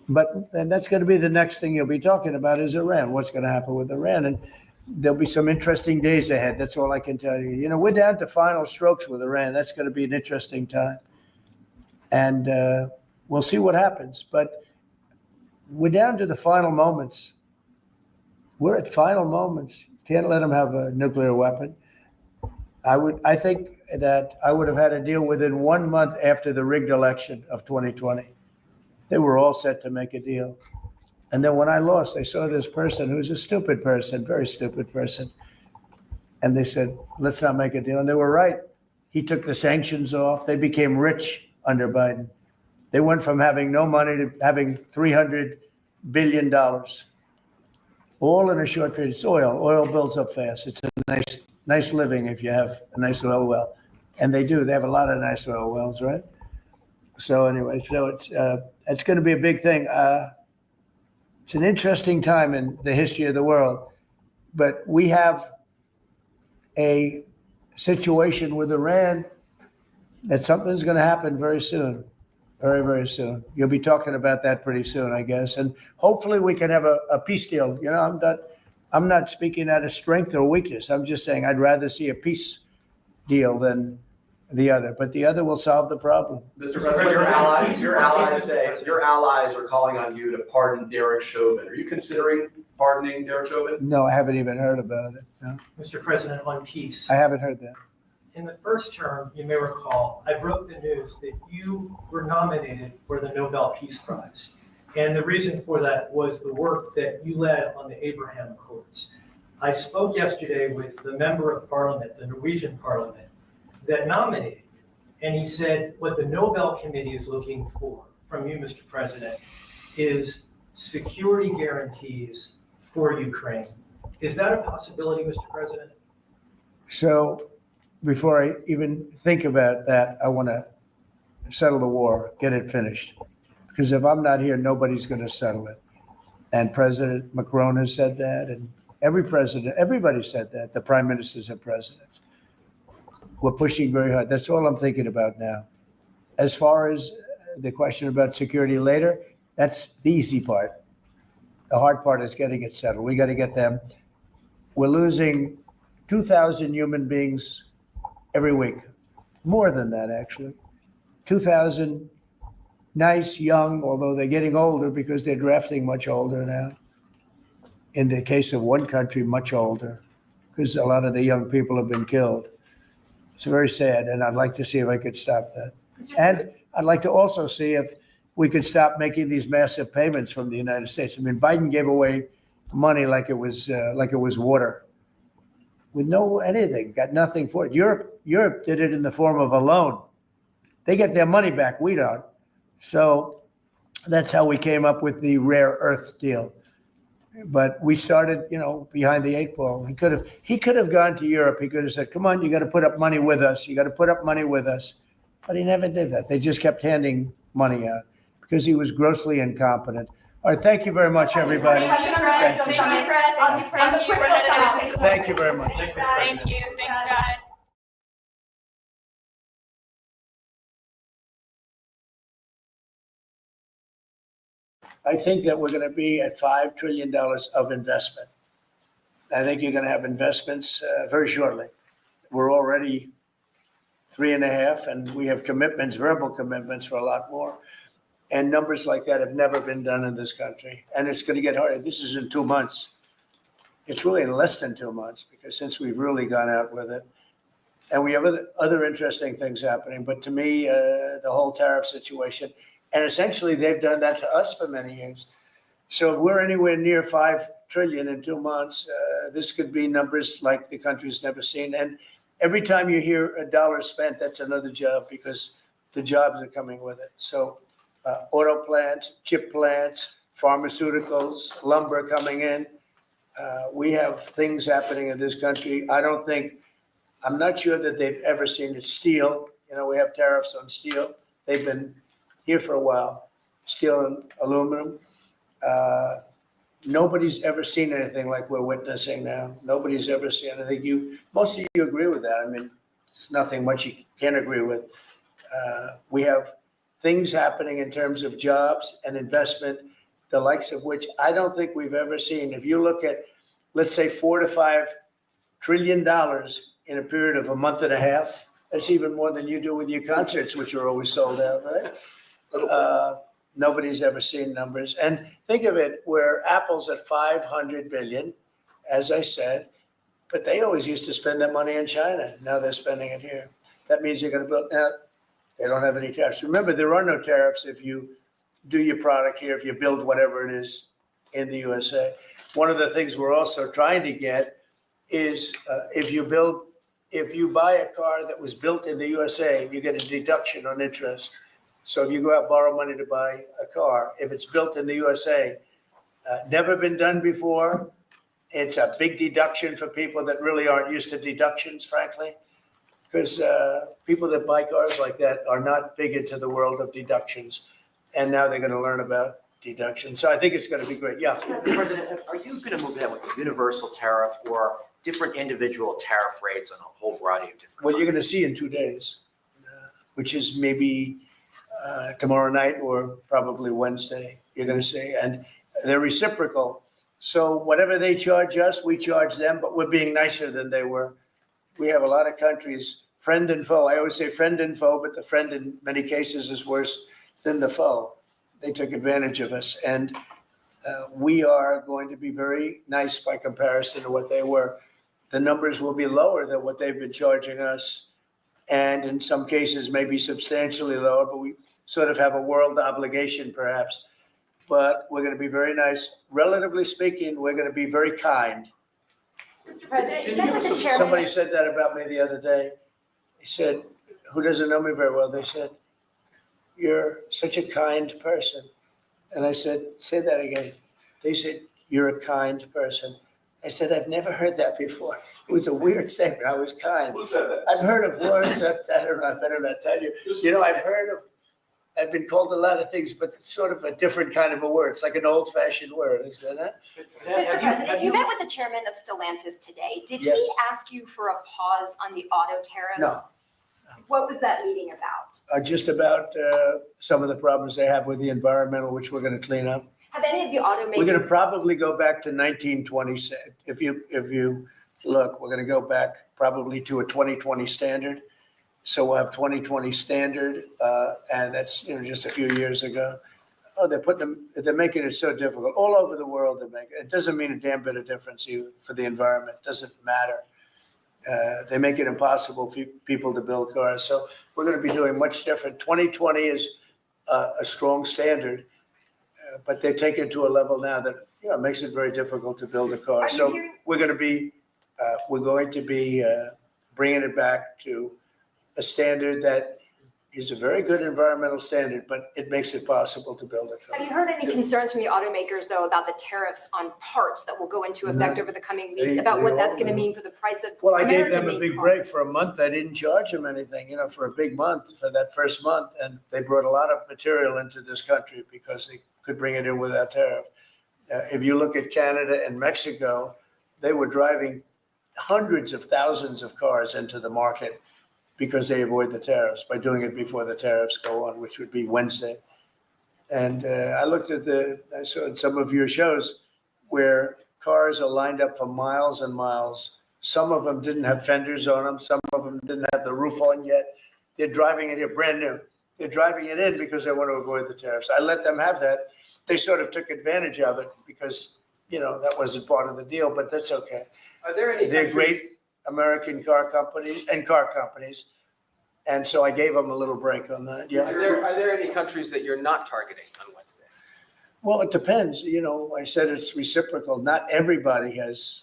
But that's going to be the next thing you'll be talking about is Iran. What's going to happen with Iran? And there'll be some interesting days ahead. That's all I can tell you. We're down to final strokes with Iran. That's going to be an interesting time. And we'll see what happens. But we're down to the final moments. We're at final moments. Can't let them have a nuclear weapon. I think that I would have had a deal within 1 month after the rigged election of 2020. They were all set to make a deal. And then when I lost, they saw this person who's a stupid person, very stupid person. And they said, let's not make a deal. And they were right. He took the sanctions off. They became rich under Biden. They went from having no money to having $300 billion. All in a short period. It's oil. Oil builds up fast. It's a nice living if you have a nice oil well. And they do. They have a lot of nice oil wells, right? So anyway, it's going to be a big thing. It's an interesting time in the history of the world. But we have a situation with Iran that something's going to happen very soon, very, very soon. You'll be talking about that pretty soon, I guess. And hopefully we can have a peace deal. You know, I'm not speaking out of strength or weakness. I'm just saying I'd rather see a peace deal than the other, but the other will solve the problem. Mr. President, your allies are calling on you to pardon Derek Chauvin. Are you considering pardoning Derek Chauvin? No, I haven't even heard about it. No, Mr. President, on peace. I haven't heard that. In the first term, you may recall, I broke the news that you were nominated for the Nobel Peace Prize. And the reason for that was the work that you led on the Abraham Accords. I spoke yesterday with the member of parliament, the Norwegian parliament, that nominated you. And he said, what the Nobel Committee is looking for from you, Mr. President, is security guarantees for Ukraine. Is that a possibility, Mr. President? So before I even think about that, I want to settle the war, get it finished. Because if I'm not here, nobody's going to settle it. And President Macron has said that, and everybody said that, the prime ministers and presidents. We're pushing very hard. That's all I'm thinking about now. As far as the question about security later, that's the easy part. The hard part is getting it settled. We got to get them. We're losing 2,000 human beings every week. More than that, actually. 2,000 nice, young, although they're getting older because they're drafting much older now. In the case of one country, much older, because a lot of the young people have been killed. It's very sad, and I'd like to see if I could stop that. And I'd like to also see if we could stop making these massive payments from the United States. I mean, Biden gave away money like it was water, with no anything, got nothing for it. Europe did it in the form of a loan. They get their money back, we don't. So that's how we came up with the rare earth deal. But we started, behind the eight ball. He could have gone to Europe. He could have said, come on, you got to put up money with us. You got to put up money with us. But he never did that. They just kept handing money out because he was grossly incompetent. All right, thank you very much, everybody. Thank you very much. Thank you. Thanks, guys. I think that we're going to be at $5 trillion of investment. I think you're going to have investments very shortly. We're already 3.5, and we have commitments, verbal commitments for a lot more. And numbers like that have never been done in this country. And it's going to get harder. This is in 2 months. It's really in less than 2 months, because since we've really gone out with it. And we have other interesting things happening. But to me, the whole tariff situation, and essentially they've done that to us for many years. So if we're anywhere near 5 trillion in 2 months, this could be numbers like the country's never seen. And every time you hear a dollar spent, that's another job, because the jobs are coming with it. So auto plants, chip plants, pharmaceuticals, lumber coming in. We have things happening in this country. I'm not sure that they've ever seen it. Steel, we have tariffs on steel. They've been here for a while. Steel and aluminum. Nobody's ever seen anything like we're witnessing now. Nobody's ever seen anything. Most of you agree with that. I mean, it's nothing much you can't agree with. We have things happening in terms of jobs and investment, the likes of which I don't think we've ever seen. If you look at, let's say, $4 to $5 trillion in a period of a month and a half, that's even more than you do with your concerts, which are always sold out, right? Nobody's ever seen numbers. And think of it, where Apple's at 500 billion, as I said, but they always used to spend that money in China. Now they're spending it here. That means you're going to build. Now, they don't have any tariffs. Remember, there are no tariffs if you do your product here, if you build whatever it is in the USA. One of the things we're also trying to get is if you buy a car that was built in the USA, you get a deduction on interest. So if you go out and borrow money to buy a car, if it's built in the USA, never been done before, it's a big deduction for people that really aren't used to deductions, frankly, because people that buy cars like that are not big into the world of deductions. And now they're going to learn about deductions. So I think it's going to be great. Yeah. Mr. President, are you going to move ahead with a universal tariff or different individual tariff rates on a whole variety of different? What you're going to see in 2 days. which is maybe tomorrow night or probably Wednesday, you're going to see. And they're reciprocal. So whatever they charge us, we charge them, but we're being nicer than they were. We have a lot of countries, friend and foe. I always say friend and foe, but the friend in many cases is worse than the foe. They took advantage of us. And we are going to be very nice by comparison to what they were. The numbers will be lower than what they've been charging us. And in some cases, maybe substantially lower, but we sort of have a world obligation perhaps. But we're going to be very nice. Relatively speaking, we're going to be very kind. Mr. President, you met with the chairman. Somebody said that about me the other day. He said, who doesn't know me very well, they said, you're such a kind person. And I said, say that again. They said, you're a kind person. I said, I've never heard that before. It was a weird statement. I was kind. Who said that? I've heard of words that I don't know, I better not tell you. You know, I've been called a lot of things, but it's sort of a different kind of a word. It's like an old-fashioned word, is that it? Mr. President, you met with the chairman of Stellantis today. Did Yes. he ask you for a pause on the auto tariffs? No. What was that meeting about? Just about some of the problems they have with the environmental, which we're going to clean up. Have any of the automakers? We're going to probably go back to 1920. If you look, we're going to go back probably to a 2020 standard. So we'll have 2020 standard, and that's just a few years ago. Oh, they're making it so difficult all over the world. It doesn't mean a damn bit of difference even for the environment. It doesn't matter. They make it impossible for people to build cars. So we're going to be doing much different. 2020 is a strong standard, but they've taken it to a level now that makes it very difficult to build a car. So we're going to be bringing it back to a standard that is a very good environmental standard, but it makes it possible to build a car. Have you heard any concerns from the automakers, though, about the tariffs on parts that will go into effect over the coming weeks, about what that's going to mean for the price of Well, I gave them a American-made big cars? break for a month. I didn't charge them anything, for a big month, for that first month. And they brought a lot of material into this country because they could bring it in without tariff. If you look at Canada and Mexico, they were driving hundreds of thousands of cars into the market because they avoid the tariffs by doing it before the tariffs go on, which would be Wednesday. And I saw some of your shows where cars are lined up for miles and miles. Some of them didn't have fenders on them. Some of them didn't have the roof on yet. They're driving it here brand new. They're driving it in because they want to avoid the tariffs. I let them have that. They sort of took advantage of it because, that wasn't part of the deal, but that's okay. Are there any They're great American car companies. And so I gave them a little break on that. Yeah. Are there any countries that you're not targeting on Wednesday? Well, it depends. I said it's reciprocal. Not everybody has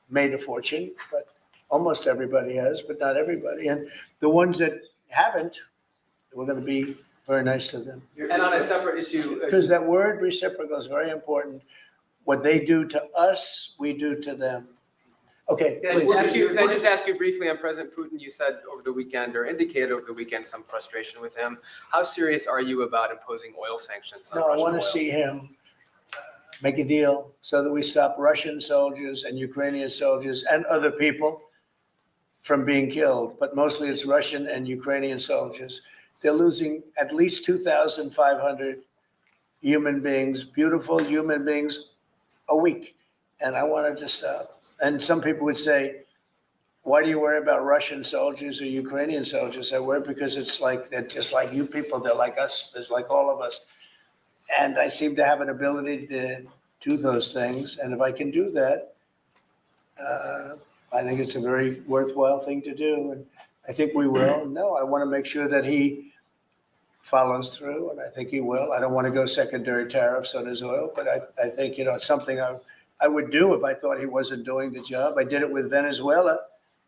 made a fortune, but almost everybody has, but not everybody. And the ones that haven't, we're going to be very nice to them. And on a separate issue. Because that word reciprocal is very important. What they do to us, we do to them. Okay. Can I just ask you briefly on President Putin? You said over the weekend, or indicated over the weekend, some frustration with him. How serious are you about imposing oil sanctions on No, I Russian want oil? to see him make a deal so that we stop Russian soldiers and Ukrainian soldiers and other people from being killed. But mostly it's Russian and Ukrainian soldiers. They're losing at least 2,500 human beings, beautiful human beings, a week. And I wanted to stop. And some people would say, why do you worry about Russian soldiers or Ukrainian soldiers? I worry because it's like, they're just like you people. They're like us. They're like all of us. And I seem to have an ability to do those things. And if I can do that, I think it's a very worthwhile thing to do. And I think we will. No, I want to make sure that he follows through, and I think he will. I don't want to go secondary tariffs on his oil, but I think, it's something I would do if I thought he wasn't doing the job. I did it with Venezuela,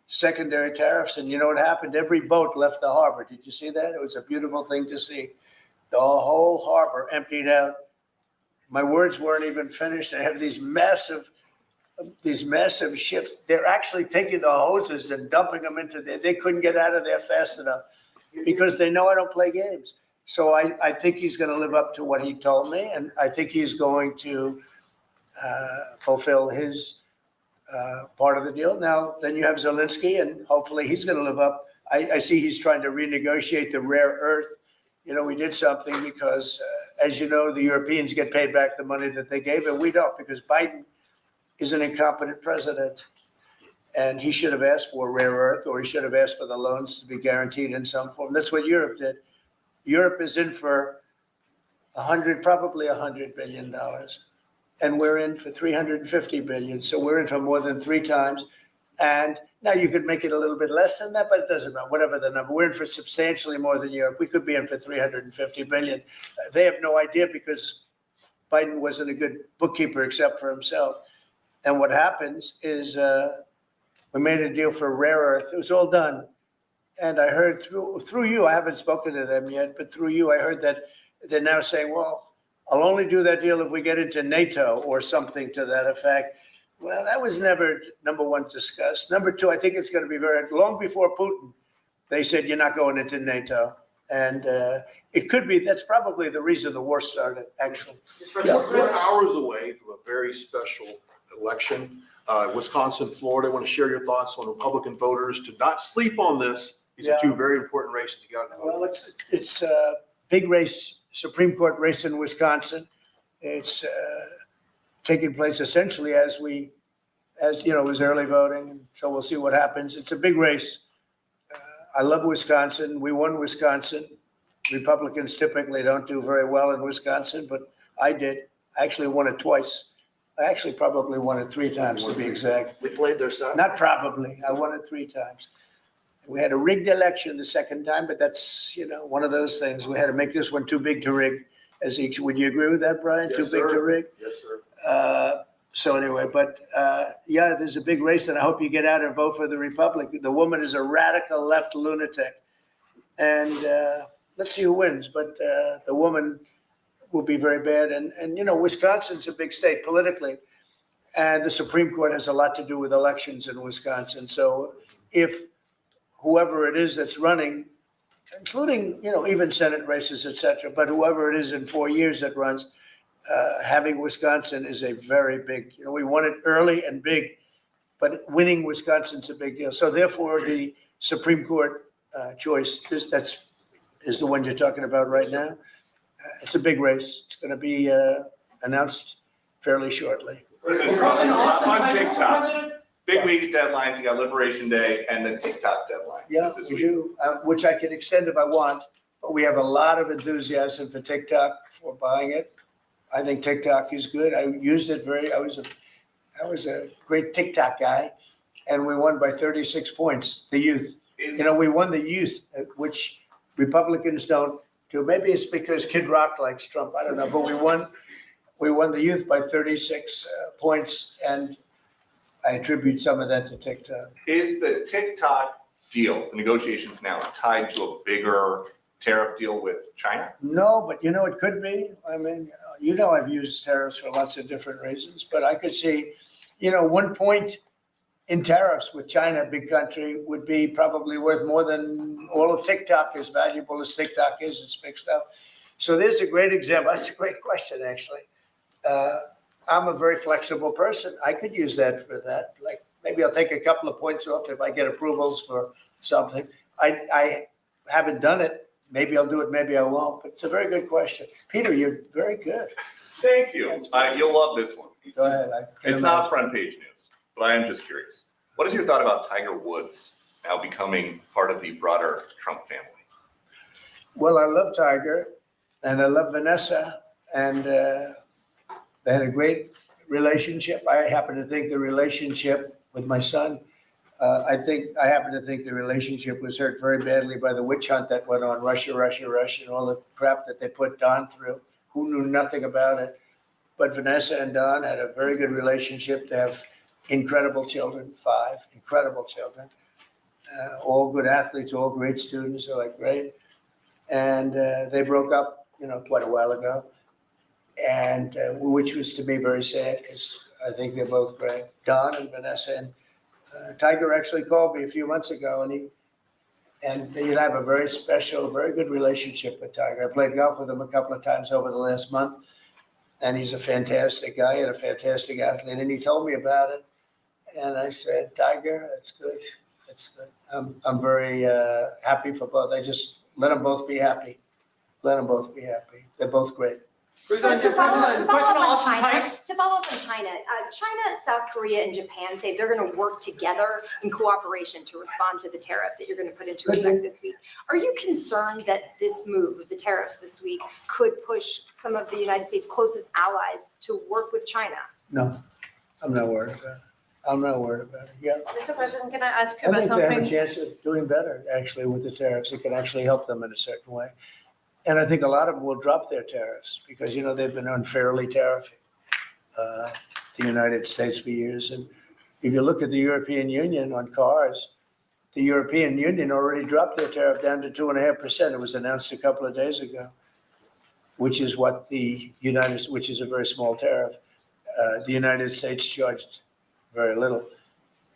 secondary tariffs, and you know what happened? Every boat left the harbor. Did you see that? It was a beautiful thing to see. The whole harbor emptied out. My words weren't even finished. I have these massive ships. They're actually taking the hoses and dumping them into there. They couldn't get out of there fast enough because they know I don't play games. So I think he's going to live up to what he told me, and I think he's going to fulfill his part of the deal. Now, then you have Zelensky, and hopefully he's going to live up. I see he's trying to renegotiate the rare earth. You know, we did something because, as you know, the Europeans get paid back the money that they gave, and we don't, because Biden is an incompetent president. And he should have asked for rare earth, or he should have asked for the loans to be guaranteed in some form. That's what Europe did. Europe is in for probably $100 billion. And we're in for 350 billion. So we're in for more than 3 times. And now you could make it a little bit less than that, but it doesn't matter, whatever the number. We're in for substantially more than Europe. We could be in for 350 billion. They have no idea because Biden wasn't a good bookkeeper except for himself. And what happens is we made a deal for rare earth. It was all done. And I heard through you, I haven't spoken to them yet, but through you, I heard that they're now saying, well, I'll only do that deal if we get into NATO or something to that effect. Well, that was never, number one, discussed. Number two, I think it's going to be very long before Putin. They said, you're not going into NATO. And it could be, that's probably the reason the war started, actually. We're hours away from a very special election. Wisconsin, Florida. I want to share your thoughts on Republican voters to not sleep on this. These are 2 very important races you got to vote. Well, it's a big race, Supreme Court race in Wisconsin. It's taking place essentially as you know, it was early voting. So we'll see what happens. It's a big race. I love Wisconsin. We won Wisconsin. Republicans typically don't do very well in Wisconsin, but I did. I actually won it twice. I actually probably won it 3 times to be exact. We played their side. Not probably. I won it 3 times. We had a rigged election the second time, but that's, you know, one of those things. We had to make this one too big to rig. Would you agree with that, Brian? Yes, Too big sir. to rig? Yes, sir. So anyway, but yeah, there's a big race, and I hope you get out and vote for the Republican. The woman is a radical left lunatic, and let's see who wins. But the woman will be very bad, and you know, Wisconsin's a big state politically, and the Supreme Court has a lot to do with elections in Wisconsin. So if whoever it is that's running, including, you know, even Senate races, et cetera, but whoever it is in 4 years that runs, having Wisconsin is a very big, you know, we won it early and big, but winning Wisconsin's a big deal. So therefore, the Supreme Court choice, that's the one you're talking about right now. It's a big race. It's going to be announced fairly shortly. On TikTok, big week of deadlines. You got Liberation Day and the TikTok deadline. Yeah, this we week. do, which I can extend if I want, but we have a lot of enthusiasm for TikTok for buying it. I think TikTok is good. I used it I was a great TikTok guy, and we won by 36 points, the youth. You know, we won the youth, which Republicans don't do. Maybe it's because Kid Rock likes Trump. I don't know, but we won the youth by 36 points, and I attribute some of that to TikTok. Is the TikTok deal, the negotiations now, tied to a bigger tariff deal with China? No, but you know, it could be. I mean, you know, I've used tariffs for lots of different reasons, but I could see, you know, 1 point in tariffs with China, a big country, would be probably worth more than all of TikTok, as valuable as TikTok is. It's big stuff. So there's a great example. That's a great question, actually. I'm a very flexible person. I could use that for that. Like, maybe I'll take a couple of points off if I get approvals for something. I haven't done it. Maybe I'll do it, maybe I won't, but it's a very good question. Peter, you're very good. Thank you. You'll love this one. Go ahead. It's not front page news, but I am just curious. What is your thought about Tiger Woods now becoming part of the broader Trump family? Well, I love Tiger, and I love Vanessa, and they had a great relationship. I happen to think the relationship with my son, I happen to think the relationship was hurt very badly by the witch hunt that went on, Russia, and all the crap that they put Don through, who knew nothing about it. But Vanessa and Don had a very good relationship. They have incredible children, 5 incredible children, all good athletes, all great students, they're like great. And they broke up, you know, quite a while ago, and which was to me very sad because I think they're both great, Don and Vanessa. And Tiger actually called me a few months ago, and they have a very special, very good relationship with Tiger. I played golf with him a couple of times over the last month, and he's a fantastic guy and a fantastic athlete. And he told me about it, and I said, Tiger, that's good. It's good. I'm very happy for both. I just let them both be happy. Let them both be happy. They're both great. So President, to follow President, question on Austin China, Tice. to follow up on China, China, South Korea, and Japan say they're going to work together in cooperation to respond to the tariffs that you're going to put into effect this week. Are you concerned that this move, the tariffs this week, could push some of the United States' closest allies to work with China? No, I'm not worried about it. I'm not worried about it. Yeah. Mr. President, can I ask you I about think they have a something? chance of doing better, actually, with the tariffs. It can actually help them in a certain way. And I think a lot of them will drop their tariffs because, you know, they've been unfairly tariffing the United States for years. And if you look at the European Union on cars, the European Union already dropped their tariff down to 2.5%. It was announced a couple of days ago, which is what which is a very small tariff. The United States charged very little.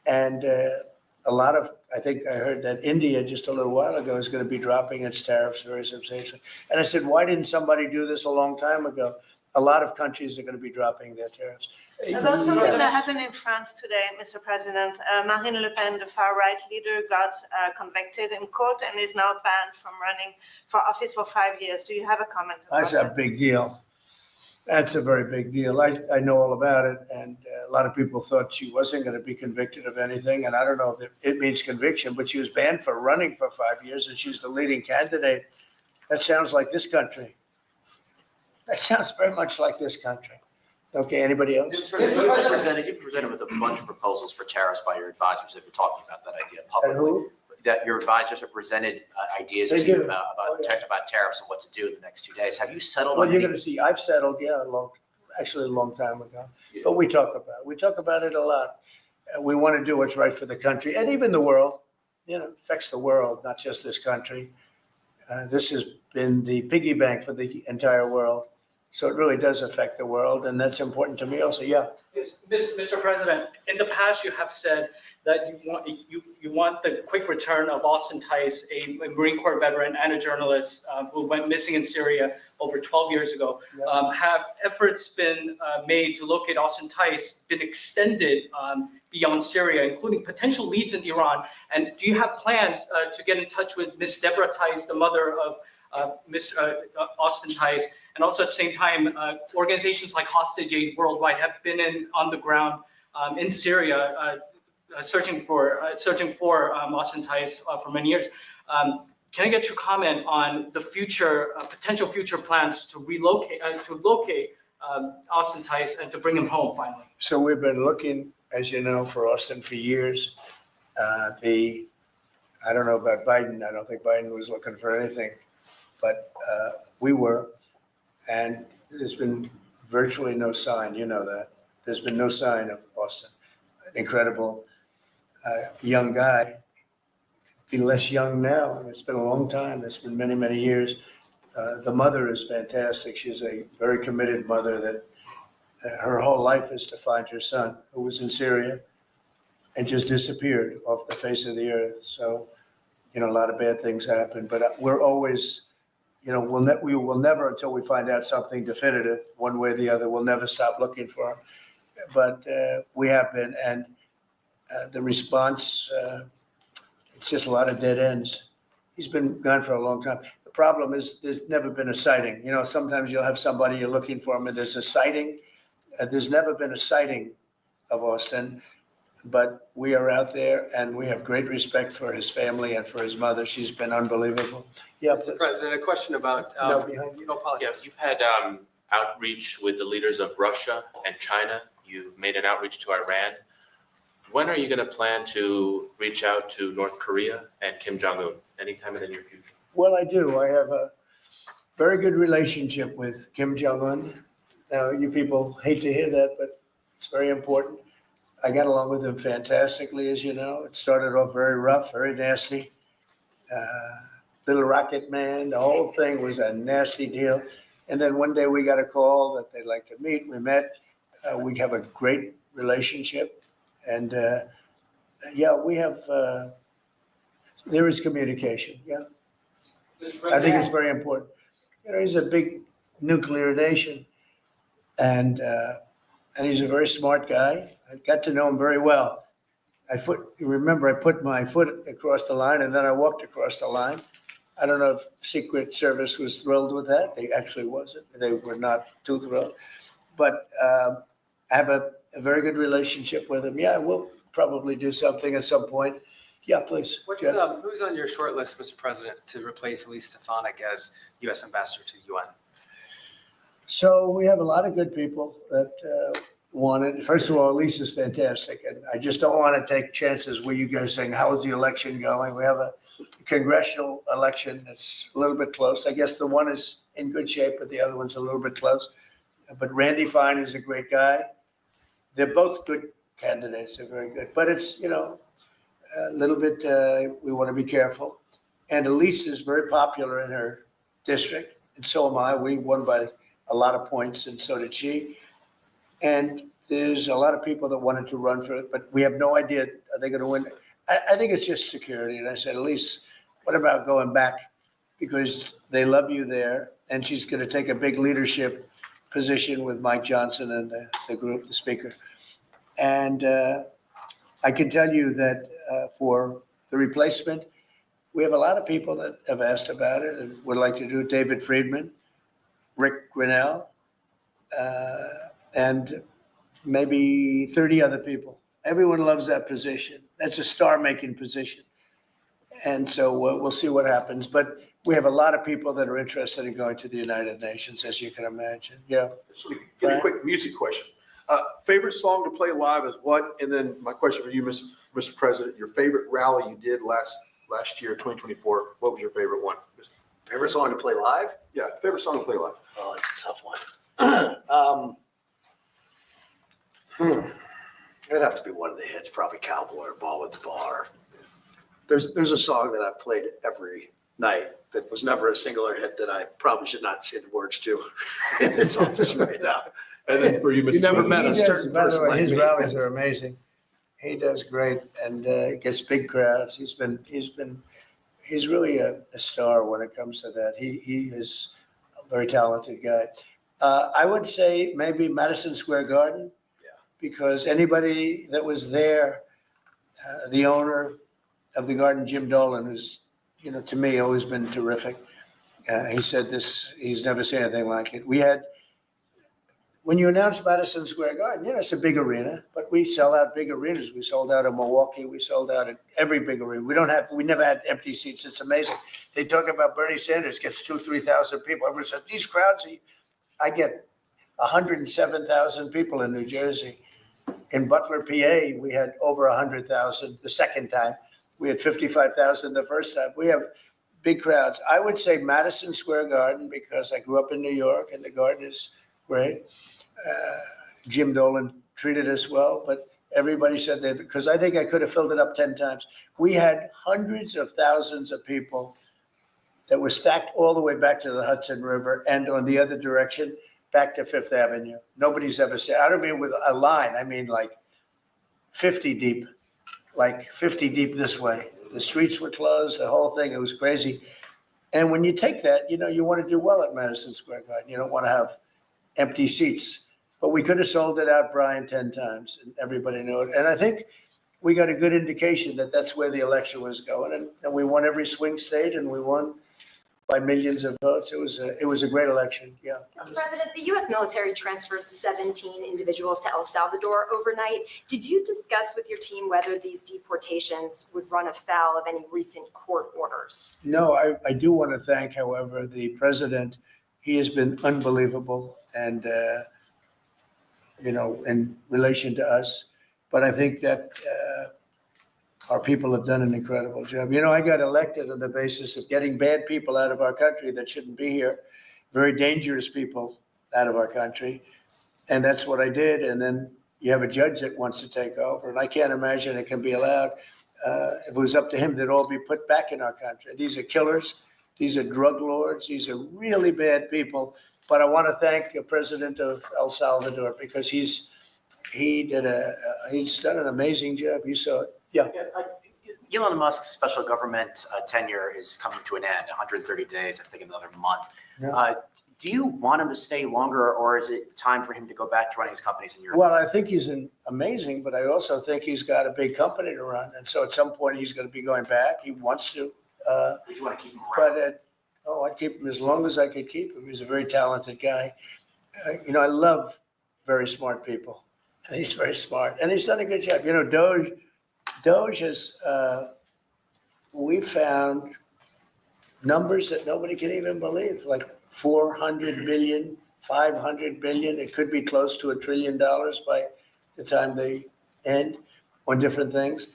And a lot of, I think I heard that India just a little while ago is going to be dropping its tariffs very substantially. And I said, why didn't somebody do this a long time ago? A lot of countries are going to be dropping their tariffs. About something Yeah. that happened in France today, Mr. President. Marine Le Pen, the far-right leader, got convicted in court and is now banned from running for office for 5 years. Do you have a comment about That's a big deal. That's a very big deal. I know all about it, and a lot of people thought she wasn't going to be convicted of anything, and I don't know if it means conviction, but she was banned for running for 5 years, and she's the leading candidate. That sounds like this country. That sounds very much like this country. Okay, anybody else? Mr. President, you presented with a bunch of proposals for tariffs by your advisors that were talking about that idea And publicly. who? That your advisors have presented ideas They to do. you about tariffs and what to do in the next 2 days. Have you settled Well, on you're any? going to see, I've settled, yeah, actually a long time ago. But we talk about it a lot. We want to do what's right for the country and even the world. You know, it affects the world, not just this country. This has been the piggy bank for the entire world. So it really does affect the world, and that's important to me also. Yeah. Yes, Mr. President, in the past, you have said that you want the quick return of Austin Tice, a Marine Corps veteran and a journalist who went missing in Syria over 12 years ago. Yeah. Have efforts been made to locate Austin Tice been extended beyond Syria, including potential leads in Iran? And do you have plans to get in touch with Miss Deborah Tice, the mother of Miss Austin Tice? And also at the same time, organizations like Hostage Aid Worldwide have been on the ground in Syria, searching for Austin Tice for many years. Can I get your comment on the future, potential future plans to locate Austin Tice and to bring him home finally? So we've been looking, as you know, for Austin for years. I don't know about Biden. I don't think Biden was looking for anything, but we were. And there's been virtually no sign, you know that. There's been no sign of Austin. An incredible young guy. Be less young now. I mean, it's been a long time. It's been many, many years. The mother is fantastic. She's a very committed mother that her whole life is to find her son who was in Syria and just disappeared off the face of the earth. So, you know, a lot of bad things happen, but we're always, you know, we will never, until we find out something definitive, one way or the other, we'll never stop looking for him. But we have been, and the response, it's just a lot of dead ends. He's been gone for a long time. The problem is there's never been a sighting. You know, sometimes you'll have somebody you're looking for him and there's a sighting. There's never been a sighting of Austin, but we are out there and we have great respect for his family and for his mother. She's been unbelievable. Yeah. Mr. President, a question about, No, behind you. no, apologies. Yes, you've had outreach with the leaders of Russia and China. You've made an outreach to Iran. When are you going to plan to reach out to North Korea and Kim Jong-un? Anytime in the near future? Well, I do. I have a very good relationship with Kim Jong-un. Now, you people hate to hear that, but it's very important. I got along with him fantastically, as you know. It started off very rough, very nasty. Little Rocket Man, the whole thing was a nasty deal. And then one day we got a call that they'd like to meet. We met. We have a great relationship. And yeah, we have, there is communication, yeah. I think it's very important. You know, he's a big nuclear nation. And he's a very smart guy. I got to know him very well. you remember I put my foot across the line and then I walked across the line. I don't know if Secret Service was thrilled with that. They actually wasn't. They were not too thrilled. But I have a very good relationship with them. Yeah, we'll probably do something at some point. Yeah, please. Jeff. Who's on your short list, Mr. President, to replace Elise Stefanik as U.S. Ambassador to UN? So we have a lot of good people that want it. First of all, Elise is fantastic, and I just don't want to take chances with you guys saying, how is the election going? We have a congressional election that's a little bit close. I guess the one is in good shape, but the other one's a little bit close. But Randy Fine is a great guy. They're both good candidates. They're very good. But it's, you know, a little bit, we want to be careful. And Elise is very popular in her district, and so am I. We won by a lot of points, and so did she. And there's a lot of people that wanted to run for it, but we have no idea, are they going to win? I think it's just security. And I said, Elise, what about going back? Because they love you there, and she's going to take a big leadership position with Mike Johnson and the group, the speaker. And I can tell you that for the replacement, we have a lot of people that have asked about it and would like to do it. David Friedman, Rick Grinnell, and maybe 30 other people. Everyone loves that position. That's a star-making position. And so we'll see what happens. But we have a lot of people that are interested in going to the United Nations, as you can imagine. Yeah. Give me a quick music question. Favorite song to play live is what? And then my question for you, Mr. President, your favorite rally you did last year, 2024. What was your favorite one? Favorite song to play live? Yeah, favorite song to play live. Oh, that's a tough one. It'd have to be one of the hits, probably Cowboy or Ball with the Bar. There's a song that I've played every night that was never a singular hit that I probably should not say the words to in this office right now. And then for you, Mr. You never met a He does- certain by the person way, like his me. rallies are amazing. He does great and gets big crowds. He's really a star when it comes to that. He is a very talented guy. I would say maybe Madison Square Garden, because anybody that was there, the owner of the garden, Jim Dolan, who's, you know, to me, always been terrific. He said this, he's never seen anything like it. We had, when you announce Madison Square Garden, you know, it's a big arena, but we sell out big arenas. We sold out in Milwaukee. We sold out at every big arena. We never had empty seats. It's amazing. They talk about Bernie Sanders gets 2,000 to 3,000 people. Everyone said, these crowds, I get 107,000 people in New Jersey. In Butler, PA, we had over 100,000 the second time. We had 55,000 the first time. We have big crowds. I would say Madison Square Garden, because I grew up in New York and the garden is great. Jim Dolan treated us well, but everybody said that, because I think I could have filled it up 10 times. We had hundreds of thousands of people that were stacked all the way back to the Hudson River and on the other direction, back to Fifth Avenue. Nobody's ever said, I don't mean with a line, I mean like 50 deep, this way. The streets were closed, the whole thing, it was crazy. And when you take that, you know, you want to do well at Madison Square Garden. You don't want to have empty seats. But we could have sold it out, Brian, 10 times, and everybody knew it. And I think we got a good indication that that's where the election was going. And we won every swing state, and we won by millions of votes. It was a great election, yeah. Mr. President, the U.S. military transferred 17 individuals to El Salvador overnight. Did you discuss with your team whether these deportations would run afoul of any recent court orders? No, I do want to thank, however, the president. He has been unbelievable and, you know, in relation to us. But I think that our people have done an incredible job. You know, I got elected on the basis of getting bad people out of our country that shouldn't be here, very dangerous people out of our country. And that's what I did. And then you have a judge that wants to take over. And I can't imagine it can be allowed. If it was up to him, they'd all be put back in our country. These are killers. These are drug lords. These are really bad people. But I want to thank the president of El Salvador, because he's done an amazing job. You saw it. Yeah. Elon Musk's special government tenure is coming to an end, 130 days, I think another month. Yeah. Do you want him to stay longer, or is it time for him to go back to running his companies in Europe? Well, I think he's amazing, but I also think he's got a big company to run. And so at some point, he's going to be going back. He wants to. Would you want to keep him around? But I'd keep him as long as I could keep him. He's a very talented guy. I love very smart people. And he's very smart. And he's done a good job. Doge has, we found numbers that nobody can even believe, like 400 billion, 500 billion. It could be close to $1 trillion by the time they end on different things.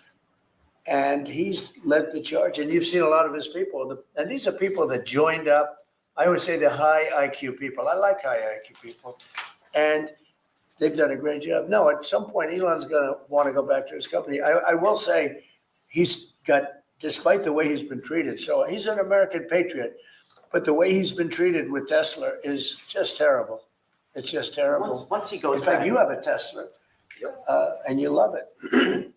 And he's led the charge. And you've seen a lot of his people. And these are people that joined up. I always say the high IQ people. I like high IQ people. And they've done a great job. No, at some point, Elon's going to want to go back to his company. I will say he's got, despite the way he's been treated, so he's an American patriot, but the way he's been treated with Tesla is just terrible. It's just terrible. Once he goes In fact, back, you have a Tesla, and you love it.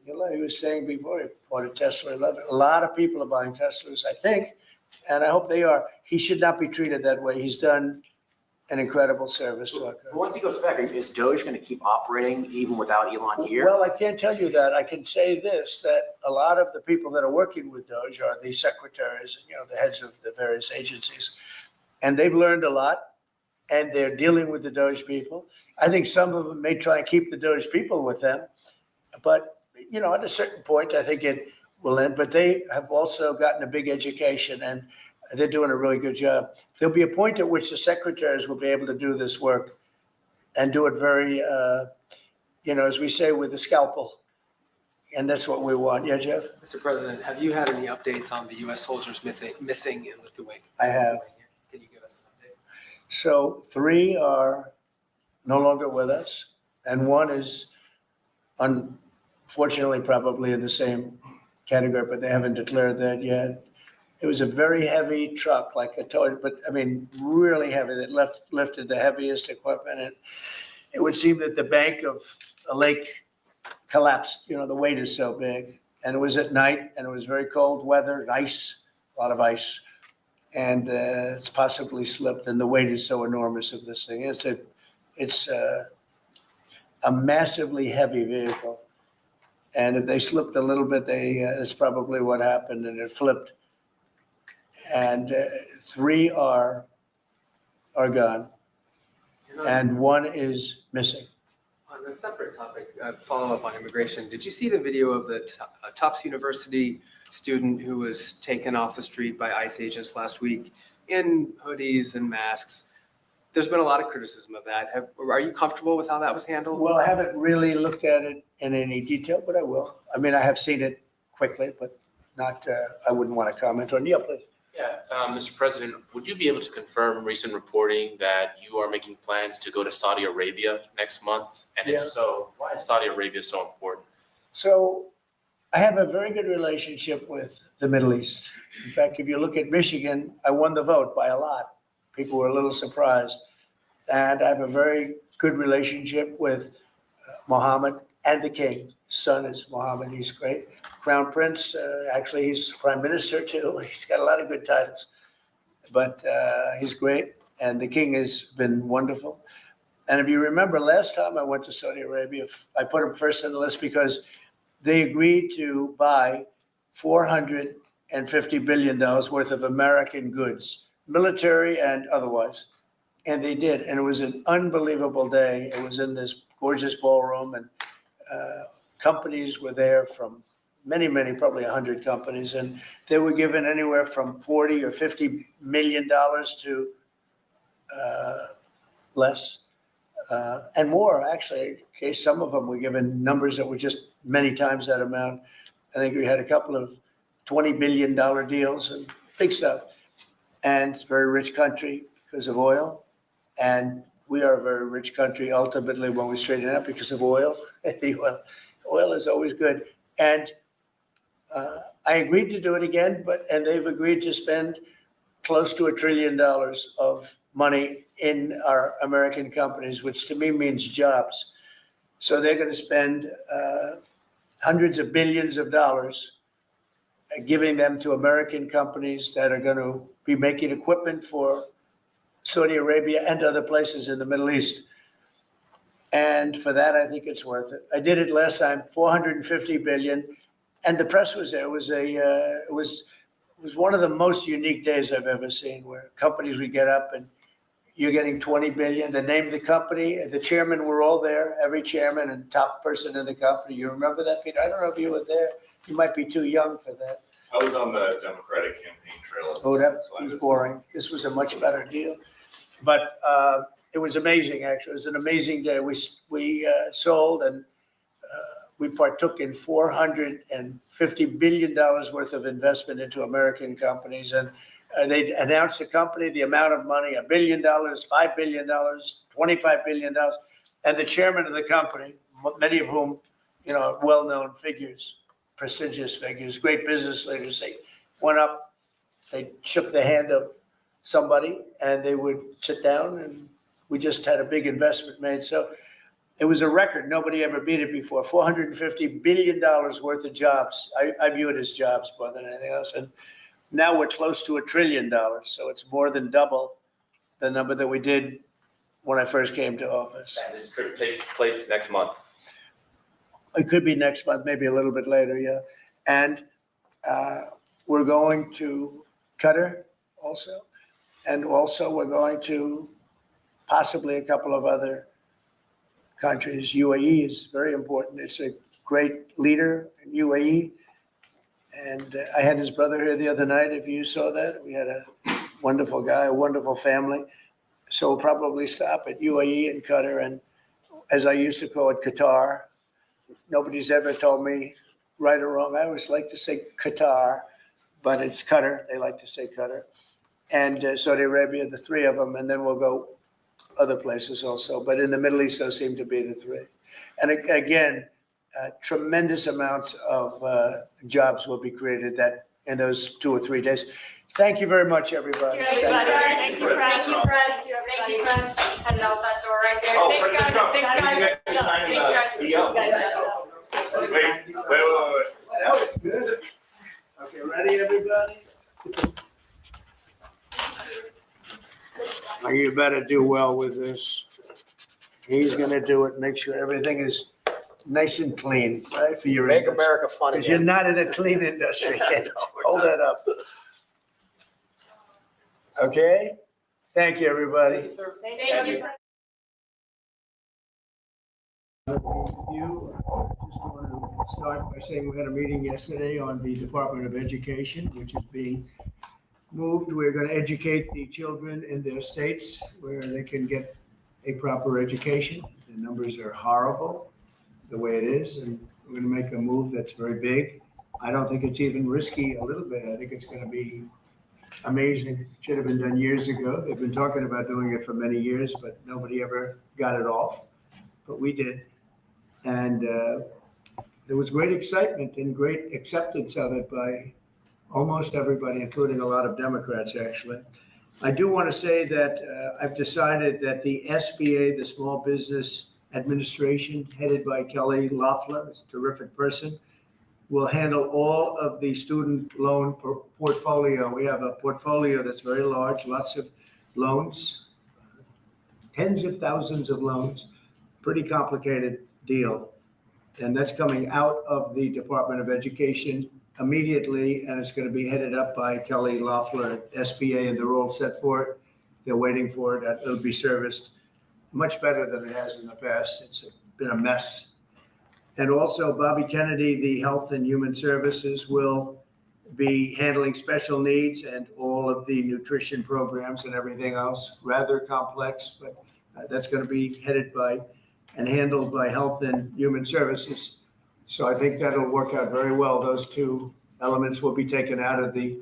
He was saying before he bought a Tesla, I love it. A lot of people are buying Teslas, I think, and I hope they are. He should not be treated that way. He's done an incredible service to our country. once he goes back, is Doge going to keep operating even without Elon here? Well, I can't tell you that. I can say this, that a lot of the people that are working with Doge are the secretaries, the heads of the various agencies. And they've learned a lot, and they're dealing with the Doge people. I think some of them may try and keep the Doge people with them. But, at a certain point, I think it will end. But they have also gotten a big education, and they're doing a really good job. There'll be a point at which the secretaries will be able to do this work and do it very, as we say, with the scalpel. And that's what we want. Yeah, Jeff? Mr. President, have you had any updates on the U.S. soldiers missing in Lithuania? I have. Can you give us an update? So 3 are no longer with us, and 1 is unfortunately probably in the same category, but they haven't declared that yet. It was a very heavy truck, like a toy, but really heavy, that lifted the heaviest equipment. And it would seem that the bank of a lake collapsed. The weight is so big. And it was at night, and it was very cold weather, and ice, a lot of ice. And it's possibly slipped, and the weight is so enormous of this thing. It's a massively heavy vehicle. And if they slipped a little bit, that's probably what happened, and it flipped. And 3 are gone, and 1 is missing. On a separate topic, follow up on immigration. Did you see the video of the Tufts University student who was taken off the street by ICE agents last week in hoodies and masks? There's been a lot of criticism of that. Are you comfortable with how that was handled? Well, I haven't really looked at it in any detail, but I will. I have seen it quickly, but not. I wouldn't want to comment on. Yeah, please. Yeah, Mr. President, would you be able to confirm recent reporting that you are making plans to go to Saudi Arabia next month? And if so, why is Saudi Arabia so important? So I have a very good relationship with the Middle East. In fact, if you look at Michigan, I won the vote by a lot. People were a little surprised. And I have a very good relationship with Mohammed and the king. His son is Mohammed. He's great. Crown Prince, actually, he's prime minister too. He's got a lot of good titles. But he's great. And the king has been wonderful. And if you remember, last time I went to Saudi Arabia, I put him first on the list because they agreed to buy $450 billion worth of American goods, military and otherwise. And they did. And it was an unbelievable day. It was in this gorgeous ballroom, and companies were there from many, probably 100 companies. And they were given anywhere from 40 or $50 million to less. And more, actually. Okay, some of them were given numbers that were just many times that amount. I think we had a couple of $20 billion deals and big stuff. And it's a very rich country because of oil. And we are a very rich country ultimately when we straighten it out because of oil. Oil is always good. And I agreed to do it again, and they've agreed to spend close to $1 trillion of money in our American companies, which to me means jobs. So they're going to spend hundreds of billions of dollars giving them to American companies that are going to be making equipment for Saudi Arabia and other places in the Middle East. And for that, I think it's worth it. I did it last time, 450 billion, and the press was there. It was one of the most unique days I've ever seen, where companies would get up and you're getting 20 billion, the name of the company, and the chairman were all there, every chairman and top person in the company. You remember that, Peter? I don't know if you were there. You might be too young for that. I was on the Democratic campaign trail. Oh, that was boring. This was a much better deal. But it was amazing, actually. It was an amazing day. We sold and we partook in $450 billion worth of investment into American companies. And they announced the company, the amount of money, $1 billion, $5 billion, $25 billion. And the chairman of the company, many of whom, you know, well-known figures, prestigious figures, great business leaders, they went up, they shook the hand of somebody and they would sit down, and we just had a big investment made. So it was a record. Nobody ever beat it before. $450 billion worth of jobs. I view it as jobs more than anything else. And now we're close to $1 trillion. So it's more than double the number that we did when I first came to office. And this trip takes place next month. It could be next month, maybe a little bit later, yeah. And we're going to Qatar also. And also we're going to possibly a couple of other countries. UAE is very important. It's a great leader in UAE. And I had his brother here the other night, if you saw that. We had a wonderful guy, a wonderful family. So we'll probably stop at UAE and Qatar, and as I used to call it, Qatar. Nobody's ever told me right or wrong. I always like to say Qatar, but it's Qatar. They like to say Qatar. And Saudi Arabia, the three of them, and then we'll go other places also. But in the Middle East, those seem to be the three. And again, tremendous amounts of jobs will be created that in those 2 or 3 days. Thank you very much, everybody. Thank you, press. Thank you, press. Headed out that door right there. Oh, Thanks, President guys. Trump. Thanks, guys. Thanks, guys. Wait. That was good. Okay, ready, everybody? Oh, you better do well with this. He's gonna do it, make sure everything is nice and clean, right, for your Make industry. America fun Because you're again. not in a clean industry. Hold that up. Okay? Thank you, everybody. Thank you. You just want to start by saying we had a meeting yesterday on the Department of Education, which is being moved. We're going to educate the children in their states where they can get a proper education. The numbers are horrible the way it is, and we're going to make a move that's very big. I don't think it's even risky a little bit. I think it's going to be amazing. Should have been done years ago. They've been talking about doing it for many years, but nobody ever got it off. But we did. And there was great excitement and great acceptance of it by almost everybody, including a lot of Democrats, actually. I do want to say that I've decided that the SBA, the Small Business Administration, headed by Kelly Loeffler, is a terrific person, will handle all of the student loan portfolio. We have a portfolio that's very large, lots of loans, tens of thousands of loans, pretty complicated deal. And that's coming out of the Department of Education immediately, and it's going to be headed up by Kelly Loeffler at SBA, and they're all set for it. They're waiting for it. It'll be serviced much better than it has in the past. It's been a mess. And also Bobby Kennedy, the Health and Human Services, will be handling special needs and all of the nutrition programs and everything else. Rather complex, but that's going to be headed by and handled by Health and Human Services. So I think that'll work out very well. Those two elements will be taken out of the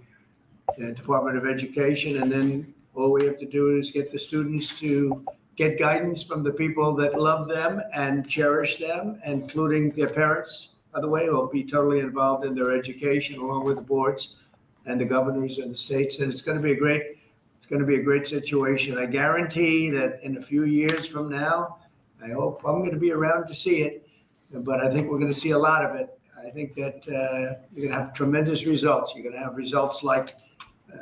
Department of Education. And then all we have to do is get the students to get guidance from the people that love them and cherish them, including their parents, by the way, who will be totally involved in their education along with the boards and the governors and the states. And it's going to be a great situation. I guarantee that in a few years from now, I hope I'm going to be around to see it, but I think we're going to see a lot of it. I think that you're going to have tremendous results. You're going to have results like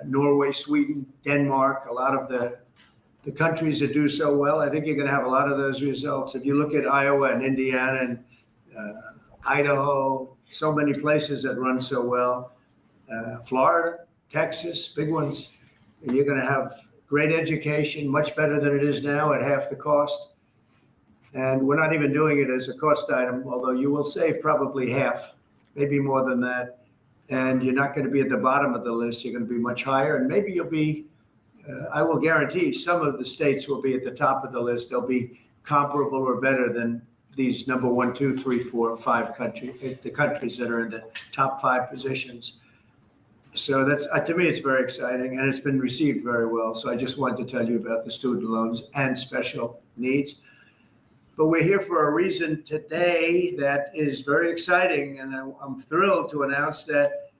Norway, Sweden, Denmark, a lot of the the countries that do so well, I think you're going to have a lot of those results. If you look at Iowa and Indiana and Idaho, so many places that run so well, Florida, Texas, big ones, you're going to have great education, much better than it is now at half the cost. And we're not even doing it as a cost item, although you will save probably half, maybe more than that. And you're not going to be at the bottom of the list. You're going to be much higher. And maybe you'll be, I will guarantee some of the states will be at the top of the list. They'll be comparable or better than these number 1, 2, 3, 4, 5 countries, the countries that are in the top 5 positions. So that's, to me, it's very exciting, and it's been received very well. So I just wanted to tell you about the student loans and special needs. But we're here for a reason today that is very exciting, and I'm thrilled to announce that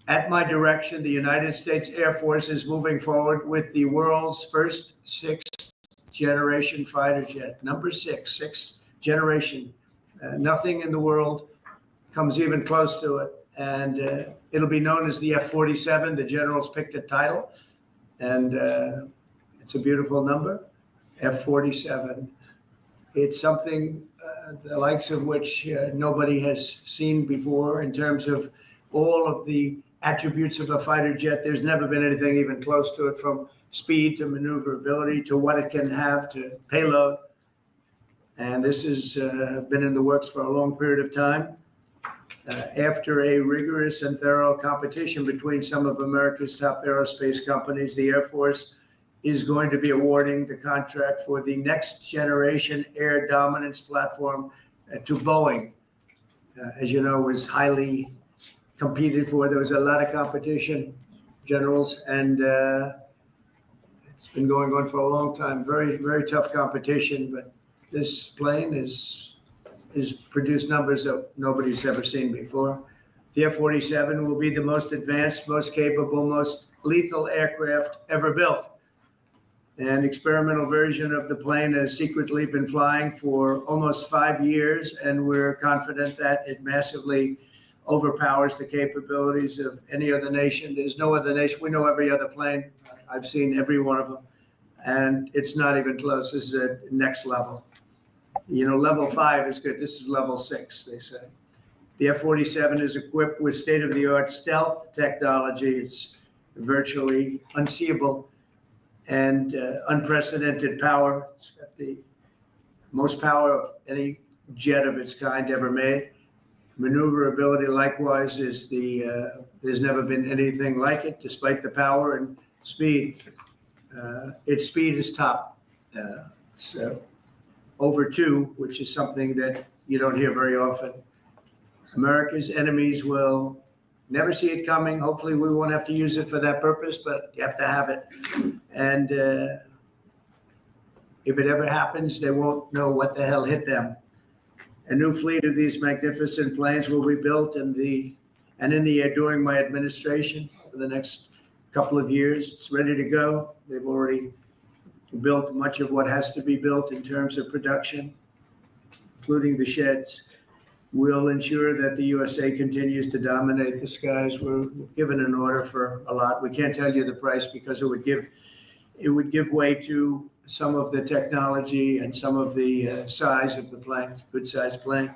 at my direction, the United States Air Force is moving forward with the world's first 6th generation fighter jet, number 6, 6th generation. Nothing in the world comes even close to it. And it'll be known as the F-47. The generals picked a title, and it's a beautiful number, F-47. It's something the likes of which nobody has seen before in terms of all of the attributes of a fighter jet. There's never been anything even close to it, from speed to maneuverability to what it can have to payload. And this has been in the works for a long period of time. After a rigorous and thorough competition between some of America's top aerospace companies, the Air Force is going to be awarding the contract for the next generation air dominance platform to Boeing. As you know, was highly competed for. There was a lot of competition, generals, and it's been going on for a long time. Very, very tough competition, but this plane is produced numbers that nobody's ever seen before. The F-47 will be the most advanced, most capable, most lethal aircraft ever built. An experimental version of the plane has secretly been flying for almost 5 years, and we're confident that it massively overpowers the capabilities of any other nation. There's no other nation. We know every other plane. I've seen every one of them, and it's not even close. This is a next level. You know, level 5 is good. This is level 6, they say. The F-47 is equipped with state-of-the-art stealth technology. It's virtually unseeable and unprecedented power. It's got the most power of any jet of its kind ever made. Maneuverability, likewise, is there's never been anything like it, despite the power and speed. Its speed is top. So over 2, which is something that you don't hear very often. America's enemies will never see it coming. Hopefully we won't have to use it for that purpose, but you have to have it. And if it ever happens, they won't know what the hell hit them. A new fleet of these magnificent planes will be built in the air during my administration for the next couple of years. It's ready to go. They've already built much of what has to be built in terms of production, including the sheds. We'll ensure that the USA continues to dominate the skies. We've given an order for a lot. We can't tell you the price because it would give way to some of the technology and some of the size of the plane, good sized plane.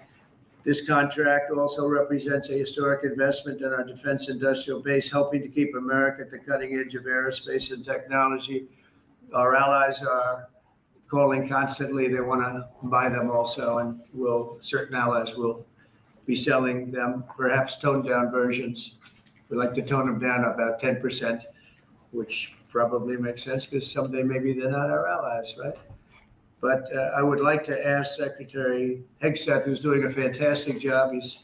This contract also represents a historic investment in our defense industrial base, helping to keep America at the cutting edge of aerospace and technology. Our allies are calling constantly. They want to buy them also, and certain allies will be selling them, perhaps toned down versions. We like to tone them down about 10%, which probably makes sense because someday maybe they're not our allies, right? But I would like to ask Secretary Hegseth, who's doing a fantastic job. He's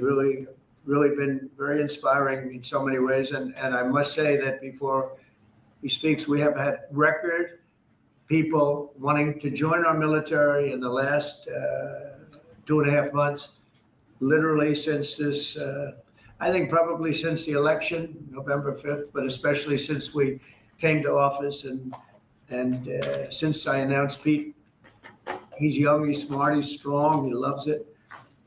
really been very inspiring in so many ways. And I must say that before he speaks, we have had record people wanting to join our military in the last 2.5 months, literally since this, I think probably since the election, November 5th, but especially since we came to office and since I announced Pete. He's young, he's smart, he's strong, he loves it,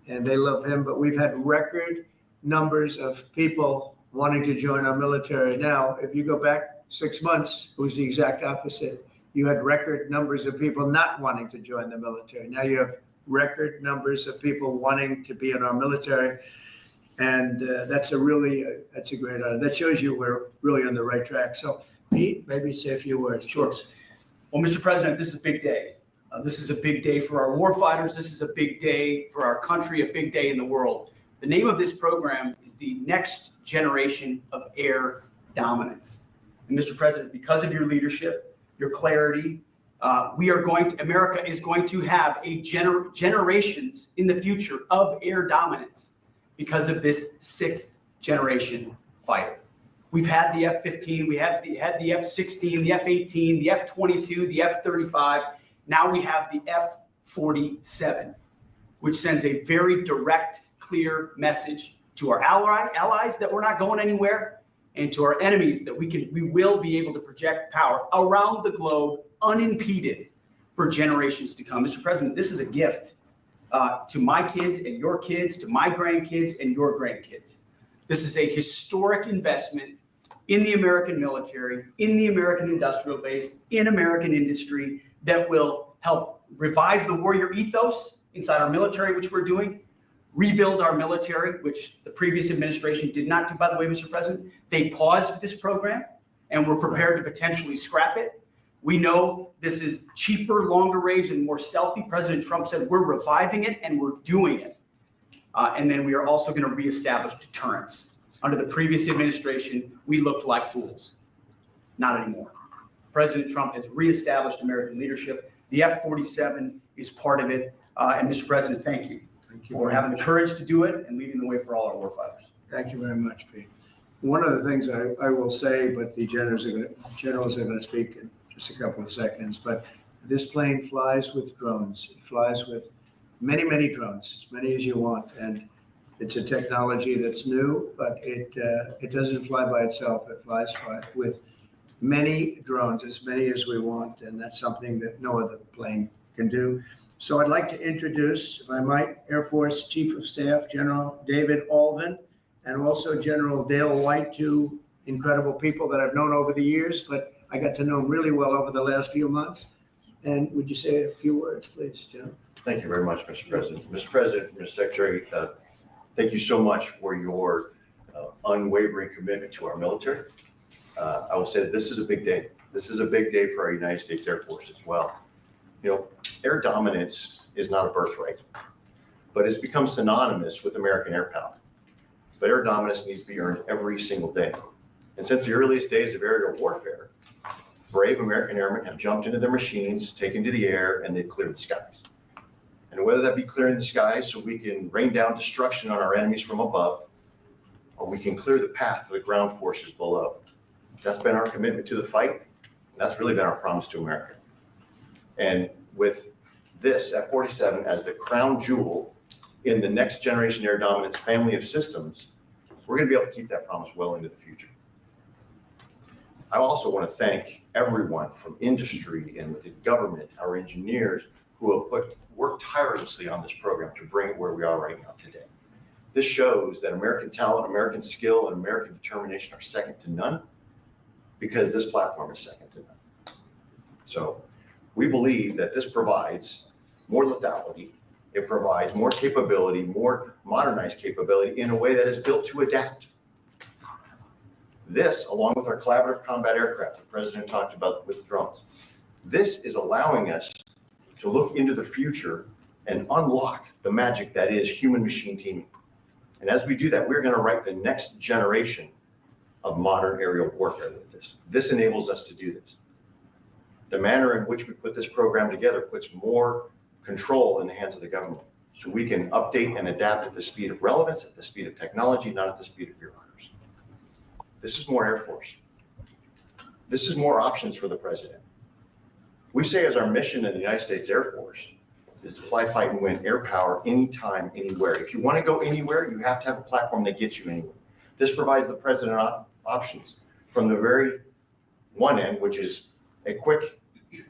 and they love him. But we've had record numbers of people wanting to join our military. Now, if you go back 6 months, it was the exact opposite. you had record numbers of people not wanting to join the military. Now you have record numbers of people wanting to be in our military. And that's a great honor. That shows you we're really on the right track. So Pete, maybe say a few words. Sure. Well, Mr. President, this is a big day. This is a big day for our warfighters. This is a big day for our country, a big day in the world. The name of this program is the Next Generation of Air Dominance. And Mr. President, because of your leadership, your clarity, America is going to have generations in the future of air dominance because of this 6th generation fighter. We've had the F-15, we had the F-16, the F-18, the F-22, the F-35. Now we have the F-47, which sends a very direct, clear message to our allies that we're not going anywhere, and to our enemies that we will be able to project power around the globe unimpeded for generations to come. Mr. President, this is a gift to my kids and your kids, to my grandkids and your grandkids. This is a historic investment in the American military, in the American industrial base, in American industry that will help revive the warrior ethos inside our military, which we're doing, rebuild our military, which the previous administration did not do, by the way, Mr. President. They paused this program and were prepared to potentially scrap it. We know this is cheaper, longer range, and more stealthy. President Trump said we're reviving it and we're doing it. And then we are also going to reestablish deterrence. Under the previous administration, we looked like fools. Not anymore. President Trump has reestablished American leadership. The F-47 is part of it. And Mr. President, thank you for having the courage to do it and leading the way for all our warfighters. Thank you very much, Pete. One of the things I will say, but the generals are going to speak in just a couple of seconds, but this plane flies with drones. It flies with many, many drones, as many as you want. And it's a technology that's new, but it doesn't fly by itself. It flies with many drones, as many as we want. And that's something that no other plane can do. So I'd like to introduce, if I might, Air Force Chief of Staff, General David Alvin, and also General Dale White, two incredible people that I've known over the years, but I got to know them really well over the last few months. And would you say a few words, please, General? Thank you very much, Mr. President. Mr. President, Mr. Secretary, thank you so much for your unwavering commitment to our military. I will say that this is a big day. This is a big day for our United States Air Force as well. You know, air dominance is not a birthright, but it's become synonymous with American air power. But air dominance needs to be earned every single day. And since the earliest days of aerial warfare, brave American airmen have jumped into their machines, taken to the air, and they've cleared the skies. And whether that be clearing the skies so we can rain down destruction on our enemies from above, or we can clear the path to the ground forces below. That's been our commitment to the fight. And that's really been our promise to America. And with this F-47 as the crown jewel in the next generation air dominance family of systems, we're going to be able to keep that promise well into the future. I also want to thank everyone from industry and with the government, our engineers, who have worked tirelessly on this program to bring it where we are right now today. This shows that American talent, American skill, and American determination are second to none, because this platform is second to none. So we believe that this provides more lethality, it provides more capability, more modernized capability in a way that is built to adapt. This, along with our collaborative combat aircraft the President talked about with drones, this is allowing us to look into the future and unlock the magic that is human-machine teaming. And as we do that, we're going to write the next generation of modern aerial warfare with this. This enables us to do this. The manner in which we put this program together puts more control in the hands of the government, so we can update and adapt at the speed of relevance, at the speed of technology, not at the speed of bureaucracy. This is more Air Force. This is more options for the President. We say as our mission in the United States Air Force is to fly, fight, and win air power anytime, anywhere. If you want to go anywhere, you have to have a platform that gets you anywhere. This provides the President options from the very one end, which is a quick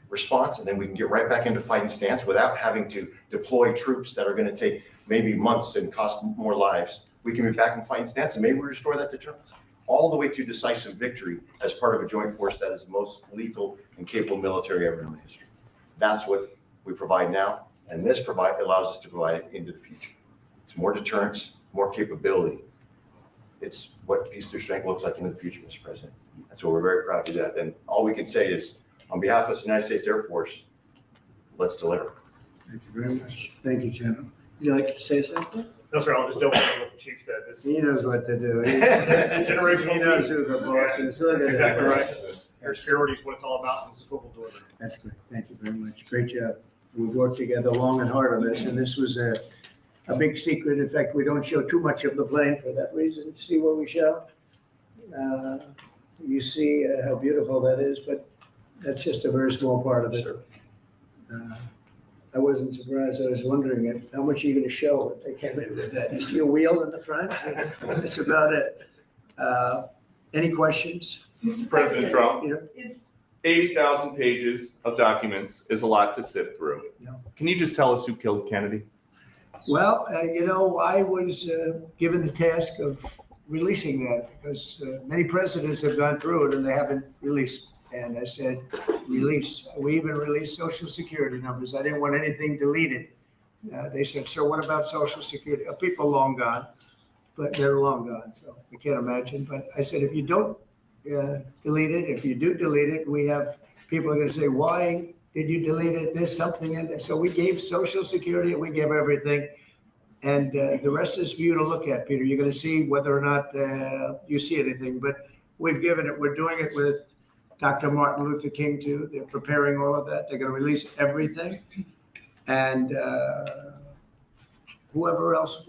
response, and then we can get right back into fighting stance without having to deploy troops that are going to take maybe months and cost more lives. We can be back in fighting stance, and maybe we restore that deterrence. all the way to decisive victory as part of a joint force that is the most lethal and capable military ever known in history. That's what we provide now, and this allows us to provide it into the future. It's more deterrence, more capability. It's what peace through strength looks like in the future, Mr. President. And so we're very proud to do that. And all we can say is, on behalf of the United States Air Force, let's deliver. Thank you very much. Thank you, General. Would you like to say something? No, sir, I'll just double check what the chief said. He knows what to do. He Generational knows who the boss is. Look That's at exactly that. right. Air security is what it's all about, and this is what we'll deliver. That's good. Thank you very much. Great job. We've worked together long and hard on this, and this was a big secret. In fact, we don't show too much of the plane for that reason. See what we show? You see how beautiful that is, but that's just a very small part of it. I wasn't surprised. I was wondering how much are you going to show if they came in with that? You see a wheel in the front? That's about it. Any questions? Mr. President Trump, Is 80,000 pages of documents is a lot to sift through. Yeah. Can you just tell us who killed Kennedy? Well, I was given the task of releasing that because many presidents have gone through it and they haven't released. And I said, release. We even released Social Security numbers. I didn't want anything deleted. They said, so what about Social Security? People long gone, but they're long gone, so we can't imagine. But I said, if you don't delete it, if you do delete it, we have people are going to say, why did you delete it? There's something in there. So we gave Social Security, we gave everything. And the rest is for you to look at, Peter. You're going to see whether or not you see anything. But we've given it. We're doing it with Dr. Martin Luther King, too. They're preparing all of that. They're going to release everything. And whoever else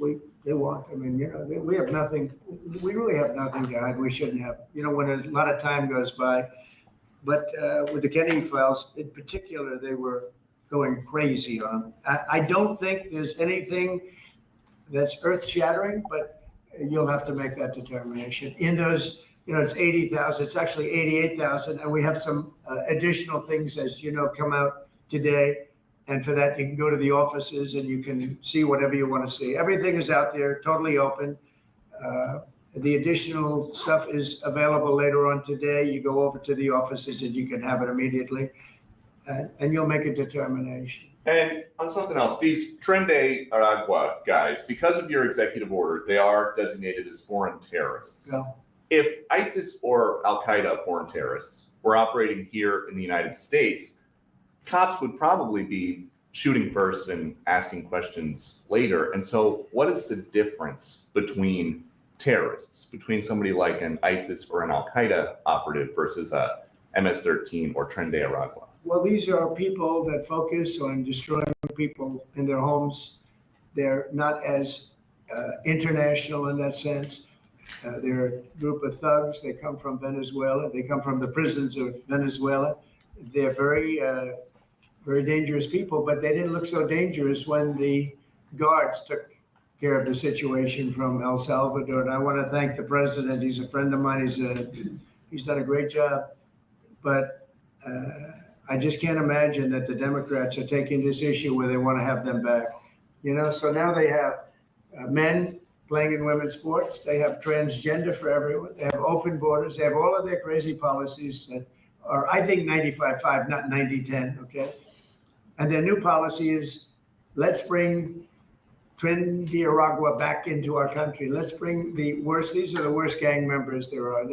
they want. I mean, we have nothing. We really have nothing to hide. We shouldn't have. When a lot of time goes by. But with the Kennedy files, in particular, they were going crazy on them. I don't think there's anything that's earth-shattering, but you'll have to make that determination. In those, it's 80,000. It's actually 88,000, and we have some additional things, as you know, come out today. And for that, you can go to the offices and you can see whatever you want to see. Everything is out there, totally open. The additional stuff is available later on today. You go over to the offices and you can have it immediately, and you'll make a determination. And on something else, these Tren de Aragua guys, because of your executive order, they are designated as foreign terrorists. Yeah. If ISIS or Al-Qaeda foreign terrorists were operating here in the United States, cops would probably be shooting first and asking questions later. And so what is the difference between terrorists, between somebody like an ISIS or an Al-Qaeda operative versus a MS-13 or Tren de Aragua? Well, these are people that focus on destroying people in their homes. They're not as international in that sense. They're a group of thugs. They come from Venezuela. They come from the prisons of Venezuela. They're very, very dangerous people, but they didn't look so dangerous when the guards took care of the situation from El Salvador. And I want to thank the president. He's a friend of mine. He's done a great job. But I just can't imagine that the Democrats are taking this issue where they want to have them back. So now they have men playing in women's sports. They have transgender for everyone. They have open borders. They have all of their crazy policies that are, I think, 95-5, not 90-10, okay? And their new policy is, let's bring Tren de Aragua back into our country. Let's bring the worst. These are the worst gang members there are.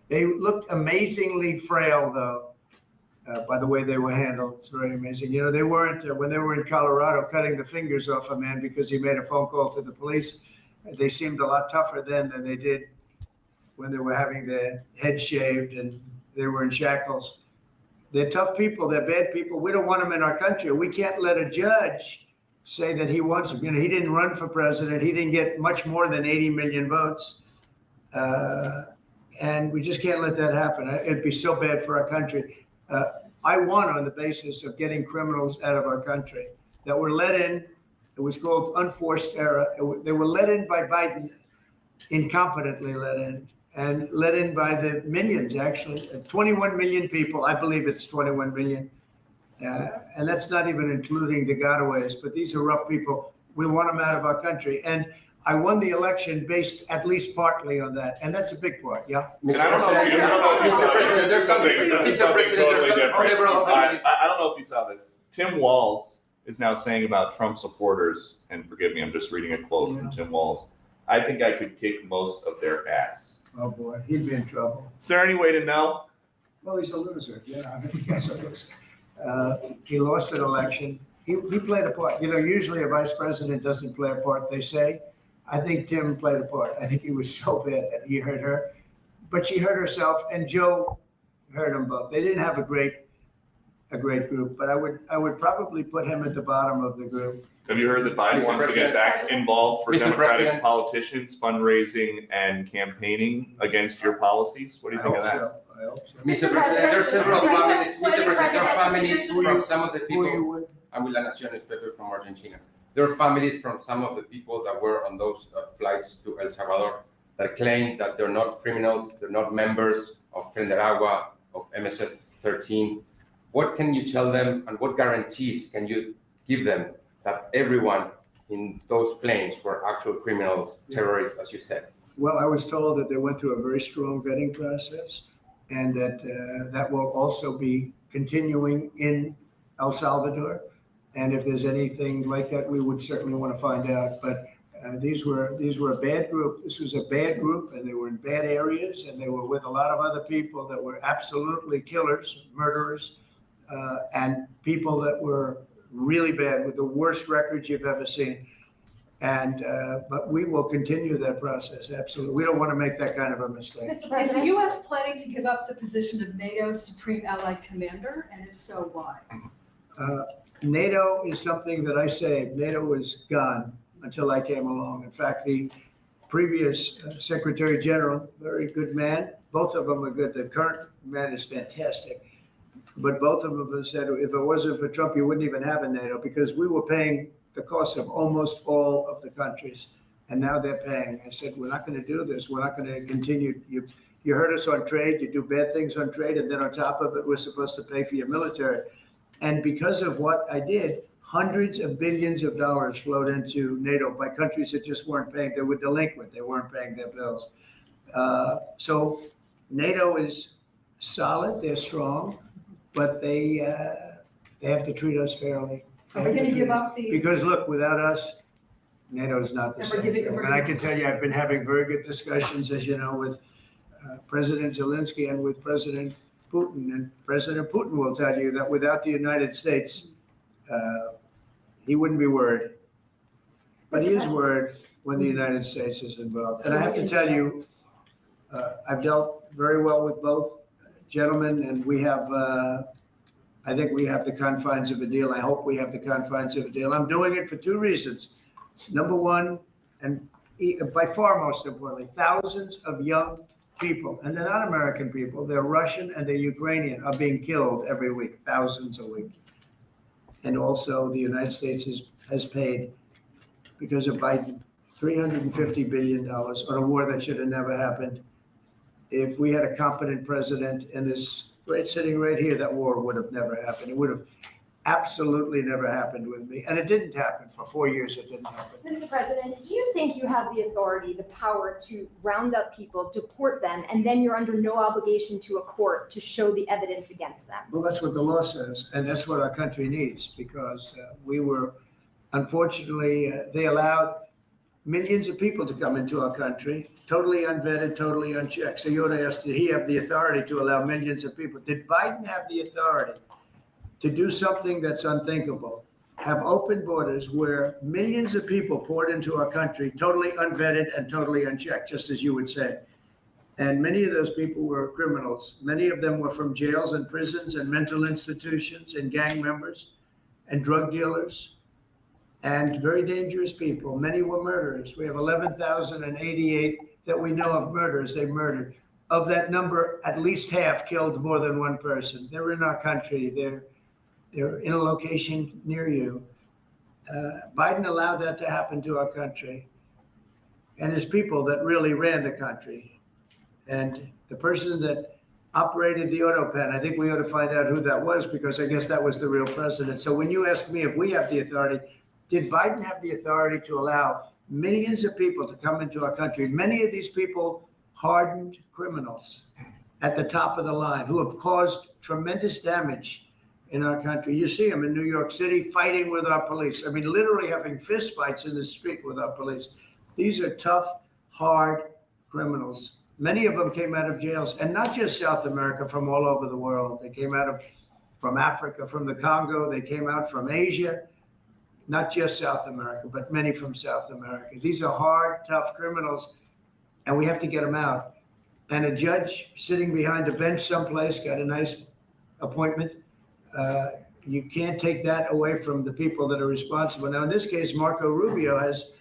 They looked amazingly frail, though, by the way they were handled. It's very amazing. They weren't, when they were in Colorado, cutting the fingers off a man because he made a phone call to the police. They seemed a lot tougher then than they did when they were having their head shaved and they were in shackles. They're tough people. They're bad people. We don't want them in our country. We can't let a judge say that he wants them. He didn't run for president. He didn't get much more than 80 million votes. And we just can't let that happen. It'd be so bad for our country. I won on the basis of getting criminals out of our country that were let in. It was called unforced error. They were let in by Biden, incompetently let in, and let in by the millions, actually. 21 million people. I believe it's 21 million. And that's not even including the gotaways, but these are rough people. We want them out of our country. And I won the election based at least partly on that, and that's a big part, yeah? And I don't know if you saw this. This is something totally different. I don't know if you saw this. Tim Walz is now saying about Trump supporters, and forgive me, I'm just reading a quote from Tim Walz. I think I could kick most of their ass. Oh, boy, he'd be in trouble. Is there any way to know? Well, he's a loser, yeah, I mean, he's a loser. He lost an election. He played a part. You know, usually a vice president doesn't play a part, they say. I think Tim played a part. I think he was so bad that he hurt her. But she hurt herself, and Joe hurt them both. They didn't have a great group, but I would probably put him at the bottom of the group. Have you heard that Biden wants to get back involved for Democratic politicians, fundraising and campaigning against your policies? What do you think of that? I hope so. Mr. President, there are several families, Mr. President, there are families from some of the people, I'm with La Nación newspaper from Argentina. There are families from some of the people that were on those flights to El Salvador that claim that they're not criminals, they're not members of Tren de Agua, of MS-13. What can you tell them, and what guarantees can you give them that everyone in those planes were actual criminals, terrorists, as you said? Well, I was told that they went through a very strong vetting process, and that will also be continuing in El Salvador. And if there's anything like that, we would certainly want to find out. But these were a bad group. This was a bad group, and they were in bad areas, and they were with a lot of other people that were absolutely killers, murderers, and people that were really bad with the worst records you've ever seen. And but we will continue that process, absolutely. We don't want to make that kind of a mistake. Is the U.S. planning to give up the position of NATO's Supreme Allied Commander, and if so, why? NATO is something that I saved. NATO was gone until I came along. In fact, the previous Secretary General, very good man, both of them are good. The current man is fantastic. But both of them have said, if it wasn't for Trump, you wouldn't even have a NATO, because we were paying the cost of almost all of the countries. And now they're paying. I said, we're not going to do this. We're not going to continue. You hurt us on trade. You do bad things on trade. And then on top of it, we're supposed to pay for your military. And because of what I did, hundreds of billions of dollars flowed into NATO by countries that just weren't paying. They were delinquent. They weren't paying their bills. So NATO is solid. They're strong, but they have to treat us fairly. Are we going to give up the? Because look, without us, NATO is not the same. And I can tell you, I've been having very good discussions, as you know, with President Zelensky and with President Putin. And President Putin will tell you that without the United States, he wouldn't be worried. But he is worried when the United States is involved. And I have to tell you, I've dealt very well with both gentlemen, and we have, I think we have the confines of a deal. I hope we have the confines of a deal. I'm doing it for two reasons. Number one, and by far most importantly, thousands of young people, and they're not American people, they're Russian and they're Ukrainian, are being killed every week, thousands a week. And also the United States has paid, because of Biden, $350 billion on a war that should have never happened. If we had a competent president in this sitting right here, that war would have never happened. It would have absolutely never happened with me. And it didn't happen. For 4 years, it didn't happen. Mr. President, do you think you have the authority, the power to round up people, deport them, and then you're under no obligation to a court to show the evidence against them? Well, that's what the law says. And that's what our country needs, because we were, unfortunately, they allowed millions of people to come into our country, totally unvetted, totally unchecked. So you ought to ask, did he have the authority to allow millions of people? Did Biden have the authority to do something that's unthinkable? Have open borders where millions of people poured into our country, totally unvetted and totally unchecked, just as you would say. And many of those people were criminals. Many of them were from jails and prisons and mental institutions and gang members and drug dealers and very dangerous people. Many were murderers. We have 11,088 that we know of murders they murdered. Of that number, at least half killed more than one person. They're in our country. They're in a location near you. Biden allowed that to happen to our country. And his people that really ran the country. And the person that operated the auto pen, I think we ought to find out who that was, because I guess that was the real president. So when you ask me if we have the authority, did Biden have the authority to allow millions of people to come into our country. Many of these people, hardened criminals at the top of the line who have caused tremendous damage in our country. You see them in New York City fighting with our police. I mean, literally having fist fights in the street with our police. These are tough, hard criminals. Many of them came out of jails, and not just South America, from all over the world. They came from Africa, from the Congo. They came out from Asia, not just South America, but many from South America. These are hard, tough criminals, and we have to get them out. And a judge sitting behind a bench someplace got a nice appointment. You can't take that away from the people that are responsible. Now, in this case, Marco Rubio has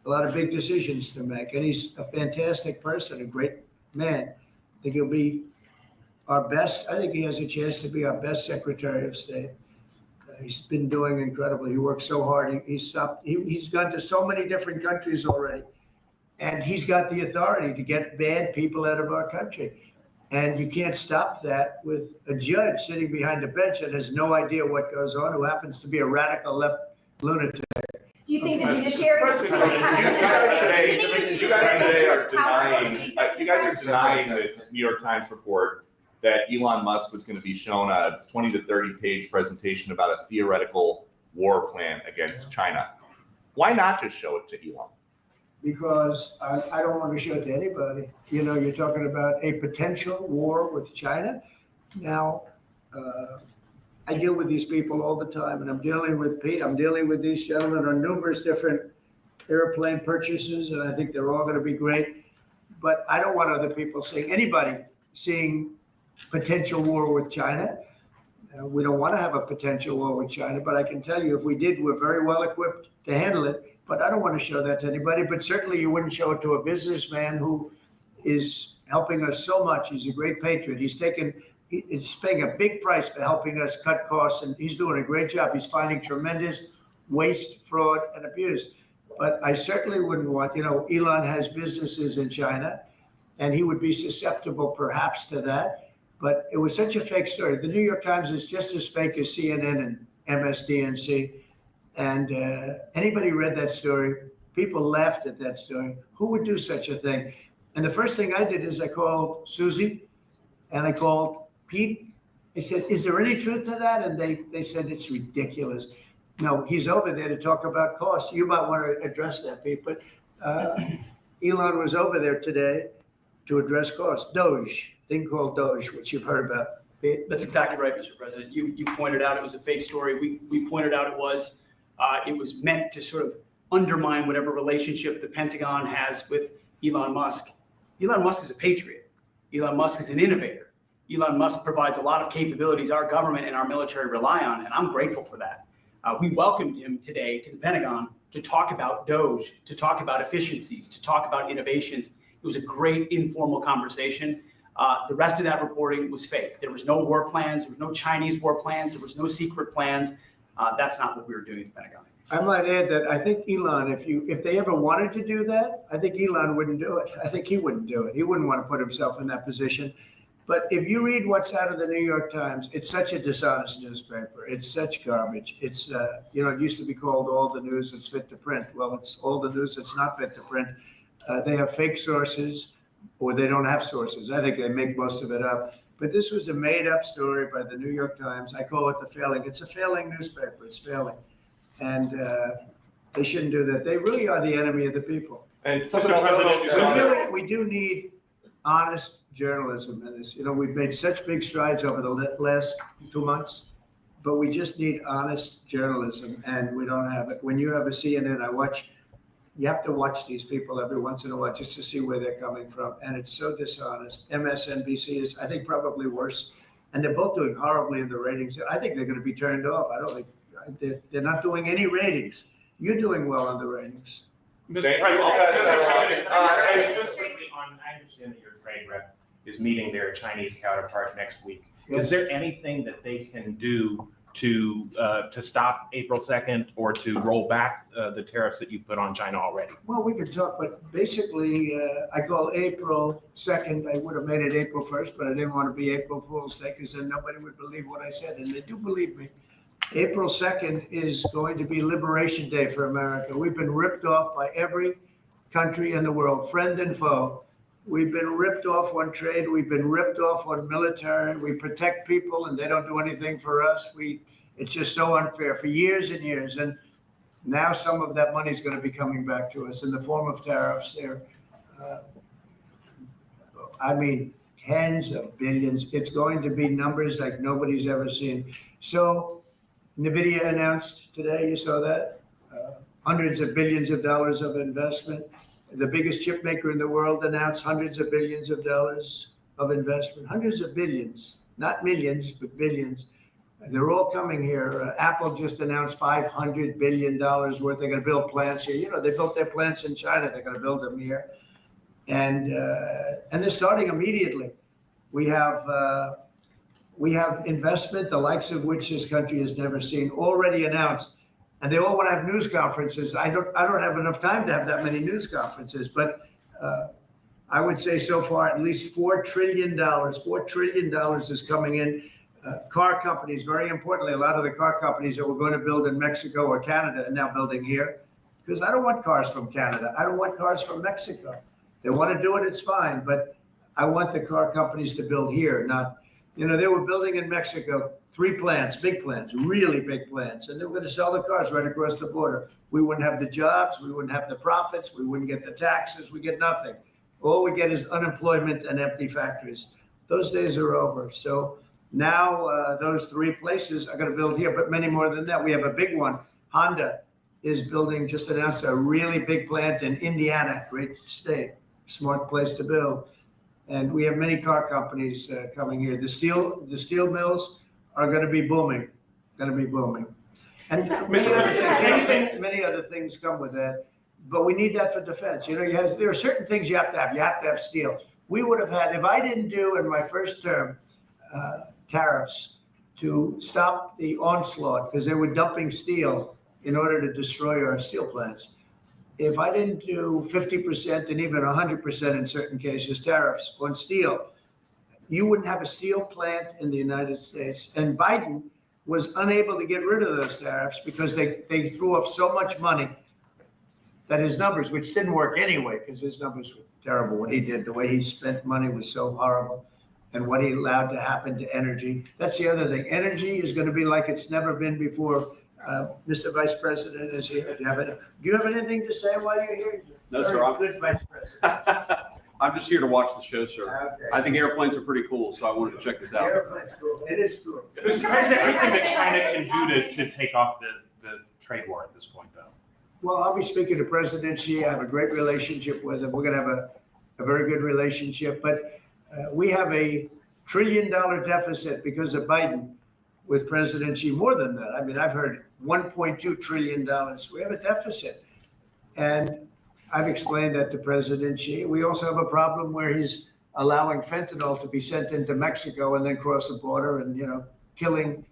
a lot of big decisions to make, and he's a fantastic person, a great man. I think he'll be our best. I think he has a chance to be our best Secretary of State. He's been doing incredibly. He works so hard. He's gone to so many different countries already, and he's got the authority to get bad people out of our country. And you can't stop that with a judge sitting behind a bench that has no idea what goes on, who happens to be a radical left lunatic. Do you think the judiciary? You guys today are denying. You guys are denying this New York Times report that Elon Musk was going to be shown a 20 to 30 page presentation about a theoretical war plan against China. Why not just show it to Elon? Because I don't want to show it to anybody. You know, you're talking about a potential war with China. Now, I deal with these people all the time, and I'm dealing with Pete. I'm dealing with these gentlemen on numerous different airplane purchases, and I think they're all going to be great. But I don't want other people anybody seeing potential war with China. We don't want to have a potential war with China, but I can tell you if we did, we're very well equipped to handle it. But I don't want to show that to anybody. But certainly you wouldn't show it to a businessman who is helping us so much. He's a great patriot. He's paying a big price for helping us cut costs, and he's doing a great job. He's finding tremendous waste, fraud, and abuse. But I certainly wouldn't want, Elon has businesses in China, and he would be susceptible perhaps to that. But it was such a fake story. The New York Times is just as fake as CNN and MSDNC. And anybody read that story, people laughed at that story. Who would do such a thing? And the first thing I did is I called Susie and I called Pete. I said, is there any truth to that? And they said, it's ridiculous. No, he's over there to talk about costs. You might want to address that, Pete. But Elon was over there today to address costs. Doge, thing called Doge, which you've heard about. Pete? That's exactly right, Mr. President. You pointed out it was a fake story. We pointed out it was meant to sort of undermine whatever relationship the Pentagon has with Elon Musk. Elon Musk is a patriot. Elon Musk is an innovator. Elon Musk provides a lot of capabilities our government and our military rely on, and I'm grateful for that. We welcomed him today to the Pentagon to talk about Doge, to talk about efficiencies, to talk about innovations. It was a great informal conversation. The rest of that reporting was fake. There was no war plans. There was no Chinese war plans. There was no secret plans. That's not what we were doing at the Pentagon. I might add that I think Elon, if they ever wanted to do that, I think Elon wouldn't do it. I think he wouldn't do it. He wouldn't want to put himself in that position. But if you read what's out of the New York Times, it's such a dishonest newspaper. It's such garbage. It's, it used to be called all the news that's fit to print. Well, it's all the news that's not fit to print. They have fake sources, or they don't have sources. I think they make most of it up. But this was a made-up story by the New York Times. I call it the failing. It's a failing newspaper. It's failing. And they shouldn't do that. They really are the enemy of the people. And We do need honest journalism in this. We've made such big strides over the last 2 months, but we just need honest journalism, and we don't have it. When you have a CNN, you have to watch these people every once in a while just to see where they're coming from, and it's so dishonest. MSNBC is, I think, probably worse, and they're both doing horribly in the ratings. I think they're going to be turned off. I don't think they're not doing any ratings. You're doing well on the ratings. Mr. President, I understand that your trade rep is meeting their Chinese counterpart next week. Yes. Is there anything that they can do to stop April 2nd or to roll back the tariffs that you put on China already? Well, we could talk, but basically, I call April 2nd. I would have made it April 1st, but I didn't want to be April Fool's Day because then nobody would believe what I said, and they do believe me. April 2nd is going to be Liberation Day for America. We've been ripped off by every country in the world, friend and foe. We've been ripped off on trade. We've been ripped off on military. We protect people and they don't do anything for us. It's just so unfair for years and years. And now some of that money is going to be coming back to us in the form of tariffs. I mean, tens of billions. It's going to be numbers like nobody's ever seen. So NVIDIA announced today, you saw that, hundreds of billions of dollars of investment. The biggest chip maker in the world announced hundreds of billions of dollars of investment, hundreds of billions, not millions, but billions. They're all coming here. Apple just announced $500 billion worth. They're going to build plants here. You know, they built their plants in China. They're going to build them here. And they're starting immediately. We have investment, the likes of which this country has never seen, already announced. And they all want to have news conferences. I don't have enough time to have that many news conferences, but I would say so far at least $4 trillion. $4 trillion is coming in. Car companies, very importantly, a lot of the car companies that were going to build in Mexico or Canada are now building here, because I don't want cars from Canada. I don't want cars from Mexico. They want to do it, it's fine, but I want the car companies to build here, not, they were building in Mexico 3 plants, big plants, really big plants, and they were going to sell the cars right across the border. We wouldn't have the jobs, we wouldn't have the profits, we wouldn't get the taxes, we get nothing. All we get is unemployment and empty factories. Those days are over. So now those 3 places are going to build here, but many more than that. We have a big one. Honda is building, just announced a really big plant in Indiana, great state, smart place to build. And we have many car companies coming here. The steel mills are going to be booming, And many other things come with that. But we need that for defense. There are certain things you have to have. You have to have steel. We would have had, if I didn't do in my first term, tariffs to stop the onslaught, because they were dumping steel in order to destroy our steel plants. If I didn't do 50% and even 100% in certain cases tariffs on steel, you wouldn't have a steel plant in the United States. And Biden was unable to get rid of those tariffs because they threw off so much money that his numbers, which didn't work anyway, because his numbers were terrible. What he did, the way he spent money was so horrible. And what he allowed to happen to energy. That's the other thing. Energy is going to be like it's never been before. Mr. Vice President is here. Do you have anything to say while you're here? No, sir. I'm good, Vice President. I'm just here to watch the show, sir. Okay. I think airplanes are pretty cool, so I wanted to check this out. Airplane's cool. It is cool. Mr. President, anything that China can do to take off the trade war at this point, though? Well, I'll be speaking to President Xi. I have a great relationship with him. We're going to have a very good relationship. But we have a $1 trillion deficit because of Biden with President Xi, more than that. I mean, I've heard $1.2 trillion. We have a deficit. And I've explained that to President Xi. We also have a problem where he's allowing fentanyl to be sent into Mexico and then cross the border and, killing.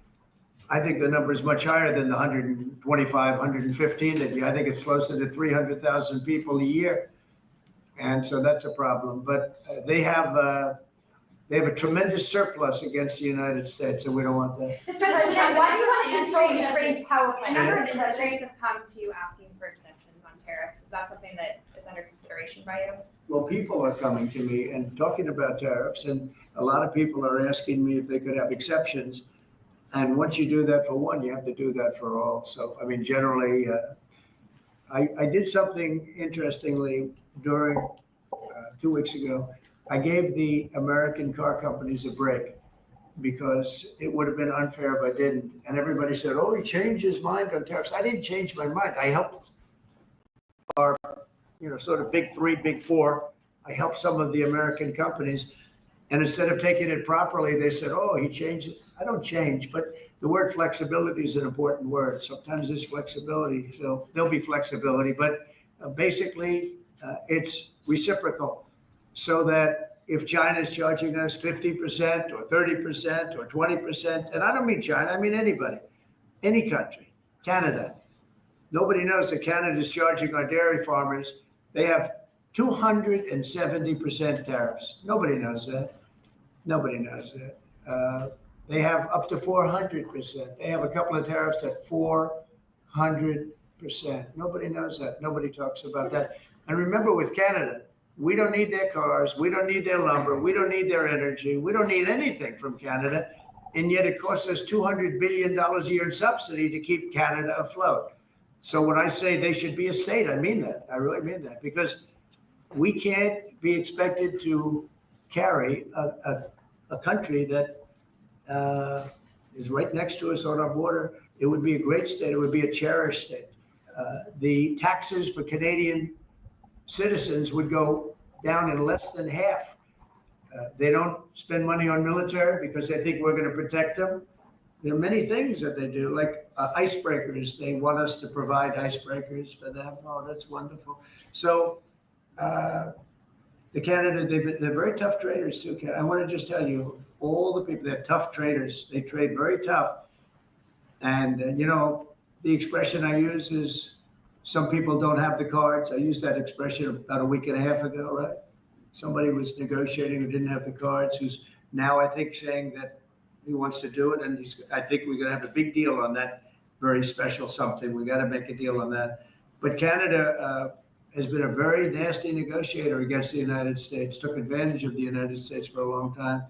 I think the number is much higher than the 125, 115 that I think it's closer to 300,000 people a year. And so that's a problem. But they have a tremendous surplus against the United States, and we don't want that. Mr. President, why do you want to control Ukraine's power A plant? number of industries have come to you asking for exemptions on tariffs. Is that something that is under consideration by you? Well, people are coming to me and talking about tariffs, and a lot of people are asking me if they could have exceptions. And once you do that for one, you have to do that for all. So, I mean, generally, I did something interestingly during 2 weeks ago. I gave the American car companies a break because it would have been unfair if I didn't. And everybody said, oh, he changed his mind on tariffs. I didn't change my mind. I helped our, sort of big 3, big 4. I helped some of the American companies. And instead of taking it properly, they said, oh, he changed it. I don't change, but the word flexibility is an important word. Sometimes there's flexibility, so there'll be flexibility, but basically it's reciprocal. So that if China's charging us 50% or 30% or 20%, and I don't mean China, I mean anybody, any country, Canada. Nobody knows that Canada's charging our dairy farmers. They have 270% tariffs. Nobody knows that. Nobody knows that. They have up to 400%. They have a couple of tariffs at 400%. Nobody knows that. Nobody talks about that. And remember with Canada, we don't need their cars. We don't need their lumber. We don't need their energy. We don't need anything from Canada. And yet it costs us $200 billion a year in subsidy to keep Canada afloat. So when I say they should be a state, I mean that. I really mean that, because we can't be expected to carry a country that is right next to us on our border. It would be a great state. It would be a cherished state. The taxes for Canadian citizens would go down in less than half. They don't spend money on military because they think we're going to protect them. There are many things that they do, like icebreakers. They want us to provide icebreakers for them. Oh, that's wonderful. So the Canada, they're very tough traders too. I want to just tell you, all the people, they're tough traders. They trade very tough. And, you know, the expression I use is some people don't have the cards. I used that expression about a week and a half ago, right? Somebody was negotiating who didn't have the cards, who's now, I think, saying that he wants to do it. And I think we're going to have a big deal on that very special something. We got to make a deal on that. But Canada has been a very nasty negotiator against the United States, took advantage of the United States for a long time.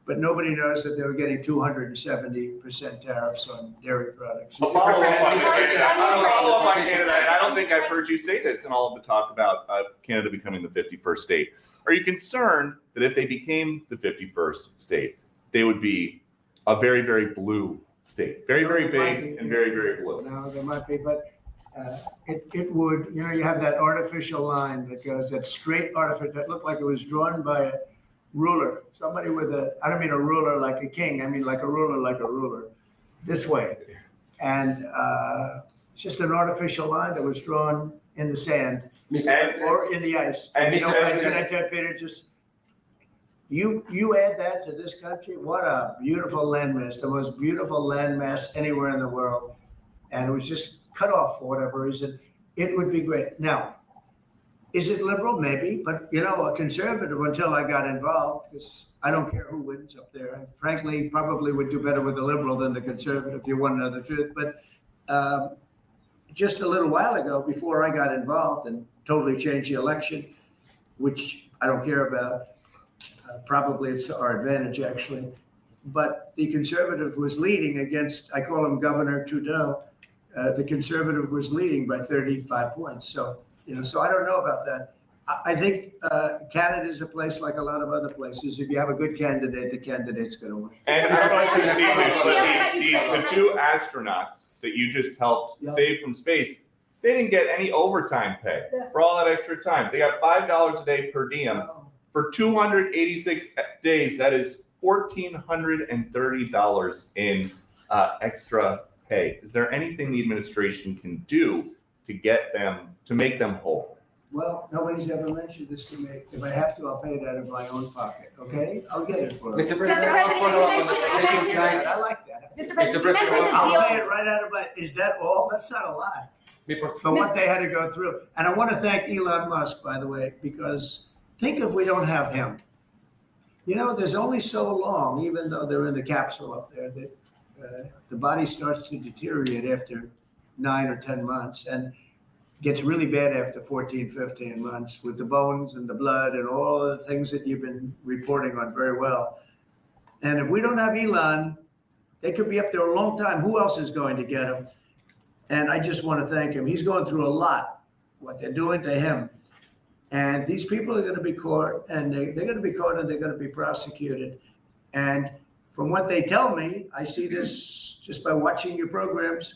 But nobody knows that they were getting 270% tariffs on dairy products. A follow-up on Canada. I don't think I've heard you say this in all of the talk about Canada becoming the 51st state. Are you concerned that if they became the 51st state, they would be a very, very blue state? Very, very big and very, very blue. No, there might be, but it would, you know, you have that artificial line that goes, that straight artificial, that looked like it was drawn by a ruler. Somebody with I don't mean a ruler like a king, I mean like a ruler, this way. And it's just an artificial line that was drawn in the sand or in the ice. And you know, can I tell Peter, just, you add that to this country, what a beautiful landmass, the most beautiful landmass anywhere in the world. And it was just cut off for whatever reason. It would be great. Now, is it liberal? Maybe, but you know, a conservative until I got involved, because I don't care who wins up there. I frankly probably would do better with a liberal than the conservative, if you want to know the truth. But just a little while ago, before I got involved and totally changed the election, which I don't care about, probably it's to our advantage actually, but the conservative was leading against, I call him Governor Trudeau, the conservative was leading by 35 points. So, you know, so I don't know about that. I think Canada is a place like a lot of other places. If you have a good candidate, the candidate's going to win. And I don't know if you've seen this, but the two astronauts that you just helped save from space, they didn't get any overtime pay for all that extra time. They got $5 a day per diem for 286 days. That is $1,430 in extra pay. Is there anything the administration can do to get them, to make them whole? Well, nobody's ever mentioned this to me. If I have to, I'll pay it out of my own pocket, okay? I'll get it for them. Mr. President, I'll follow up on the side. I like that. Mr. President, I'll pay it right out of my, is that all? That's not a lot. For what they had to go through. And I want to thank Elon Musk, by the way, because think if we don't have him. You know, there's only so long, even though they're in the capsule up there, that the body starts to deteriorate after 9 or 10 months and gets really bad after 14, 15 months with the bones and the blood and all the things that you've been reporting on very well. And if we don't have Elon, they could be up there a long time. Who else is going to get him? And I just want to thank him. He's going through a lot, what they're doing to him. And these people are going to be caught, and they're going to be caught, and they're going to be prosecuted. And from what they tell me, I see this just by watching your programs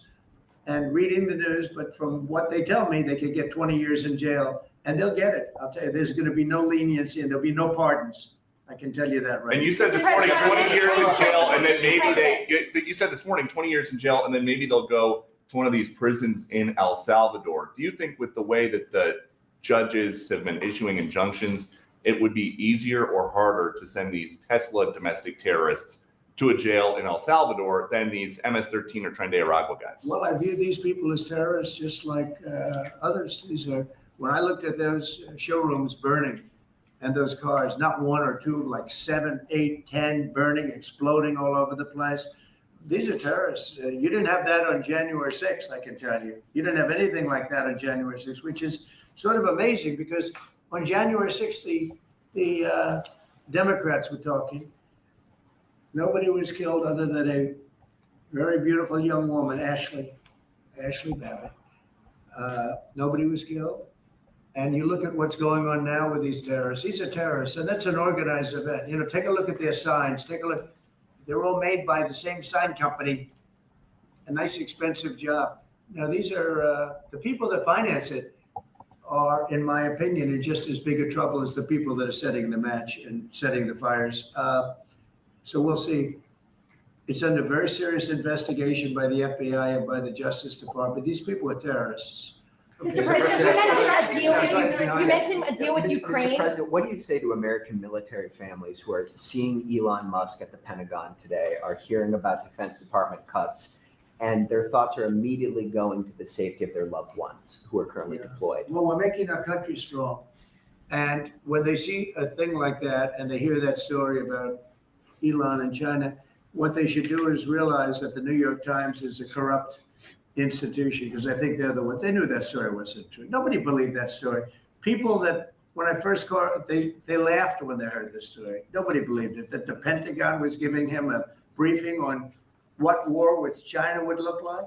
and reading the news, but from what they tell me, they could get 20 years in jail, and they'll get it. I'll tell you, there's going to be no leniency, and there'll be no pardons. I can tell you that right. And you said this morning 20 years in jail, and then maybe you said this morning 20 years in jail, and then maybe they'll go to one of these prisons in El Salvador. Do you think with the way that the judges have been issuing injunctions, it would be easier or harder to send these Tesla domestic terrorists to a jail in El Salvador than these MS-13 or Tren de Aragua guys? Well, I view these people as terrorists just like others. These are, when I looked at those showrooms burning And those cars, not one or two, like 7, 8, 10 burning, exploding all over the place. These are terrorists. You didn't have that on January 6th, I can tell you. You didn't have anything like that on January 6th, which is sort of amazing because on January 6th, the Democrats were talking. Nobody was killed other than a very beautiful young woman, Ashley Babbitt. Nobody was killed. And you look at what's going on now with these terrorists. These are terrorists, and that's an organized event. You know, take a look at their signs. Take a look. They're all made by the same sign company. A nice, expensive job. Now, these are the people that finance it are, in my opinion, in just as big a trouble as the people that are setting the match and setting the fires. So we'll see. It's under very serious investigation by the FBI and by the Justice Department. These people are terrorists. Mr. President, you mentioned a deal with Ukraine. Mr. President, what do you say to American military families who are seeing Elon Musk at the Pentagon today, are hearing about Defense Department cuts, and their thoughts are immediately going to the safety of their loved ones who are currently deployed? Well, we're making our country strong. And when they see a thing like that and they hear that story about Elon and China, what they should do is realize that the New York Times is a corrupt institution, because I think they're the ones. They knew that story wasn't true. Nobody believed that story. People that, when I first called, they laughed when they heard this story. Nobody believed it, that the Pentagon was giving him a briefing on what war with China would look like,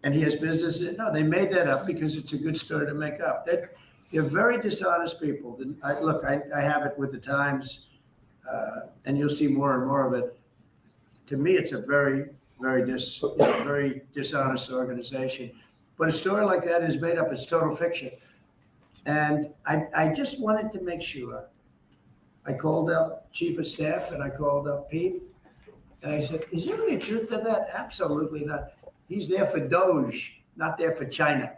and he has business in. No, they made that up because it's a good story to make up. They're very dishonest people. I have it with the Times, and you'll see more and more of it. To me, it's a very dishonest organization. But a story like that is made up. It's total fiction. And I just wanted to make sure. I called up Chief of Staff and I called up Pete. And I said, is there any truth to that? Absolutely not. He's there for Doge, not there for China.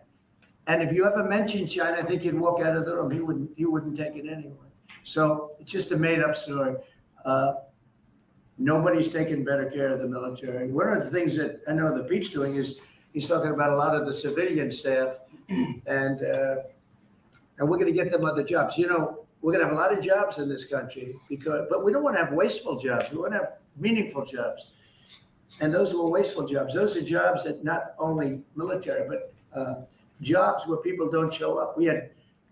And if you ever mention China, I think he'd walk out of the room. He wouldn't take it anyway. So it's just a made up story. Nobody's taking better care of the military. One of the things that I know that Pete's doing is he's talking about a lot of the civilian staff, and we're going to get them other jobs. You know, we're going to have a lot of jobs in this country, but we don't want to have wasteful jobs. We want to have meaningful jobs. And those were wasteful jobs. Those are jobs that not only military, but jobs where people don't show up.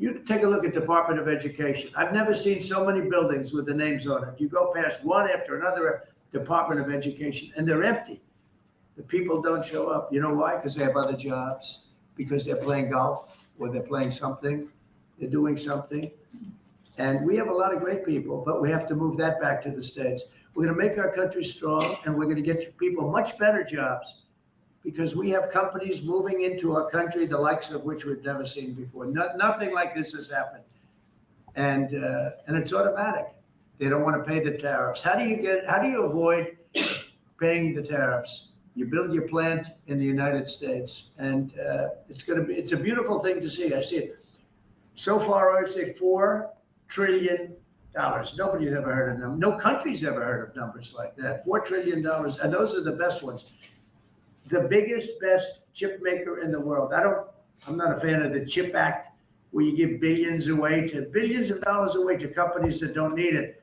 You take a look at Department of Education. I've never seen so many buildings with the names on it. You go past one after another Department of Education, and they're empty. The people don't show up. You know why? Because they have other jobs, because they're playing golf, or they're playing something, they're doing something. And we have a lot of great people, but we have to move that back to the States. We're going to make our country strong, and we're going to get people much better jobs, because we have companies moving into our country, the likes of which we've never seen before. Nothing like this has happened. And it's automatic. They don't want to pay the tariffs. How do you avoid paying the tariffs? You build your plant in the United States, and it's a beautiful thing to see. I see it. So far, I would say $4 trillion. Nobody's ever heard of them. No country's ever heard of numbers like that. $4 trillion, and those are the best ones. The biggest, best chip maker in the world. I'm not a fan of the CHIP Act, where you give billions of dollars away to companies that don't need it,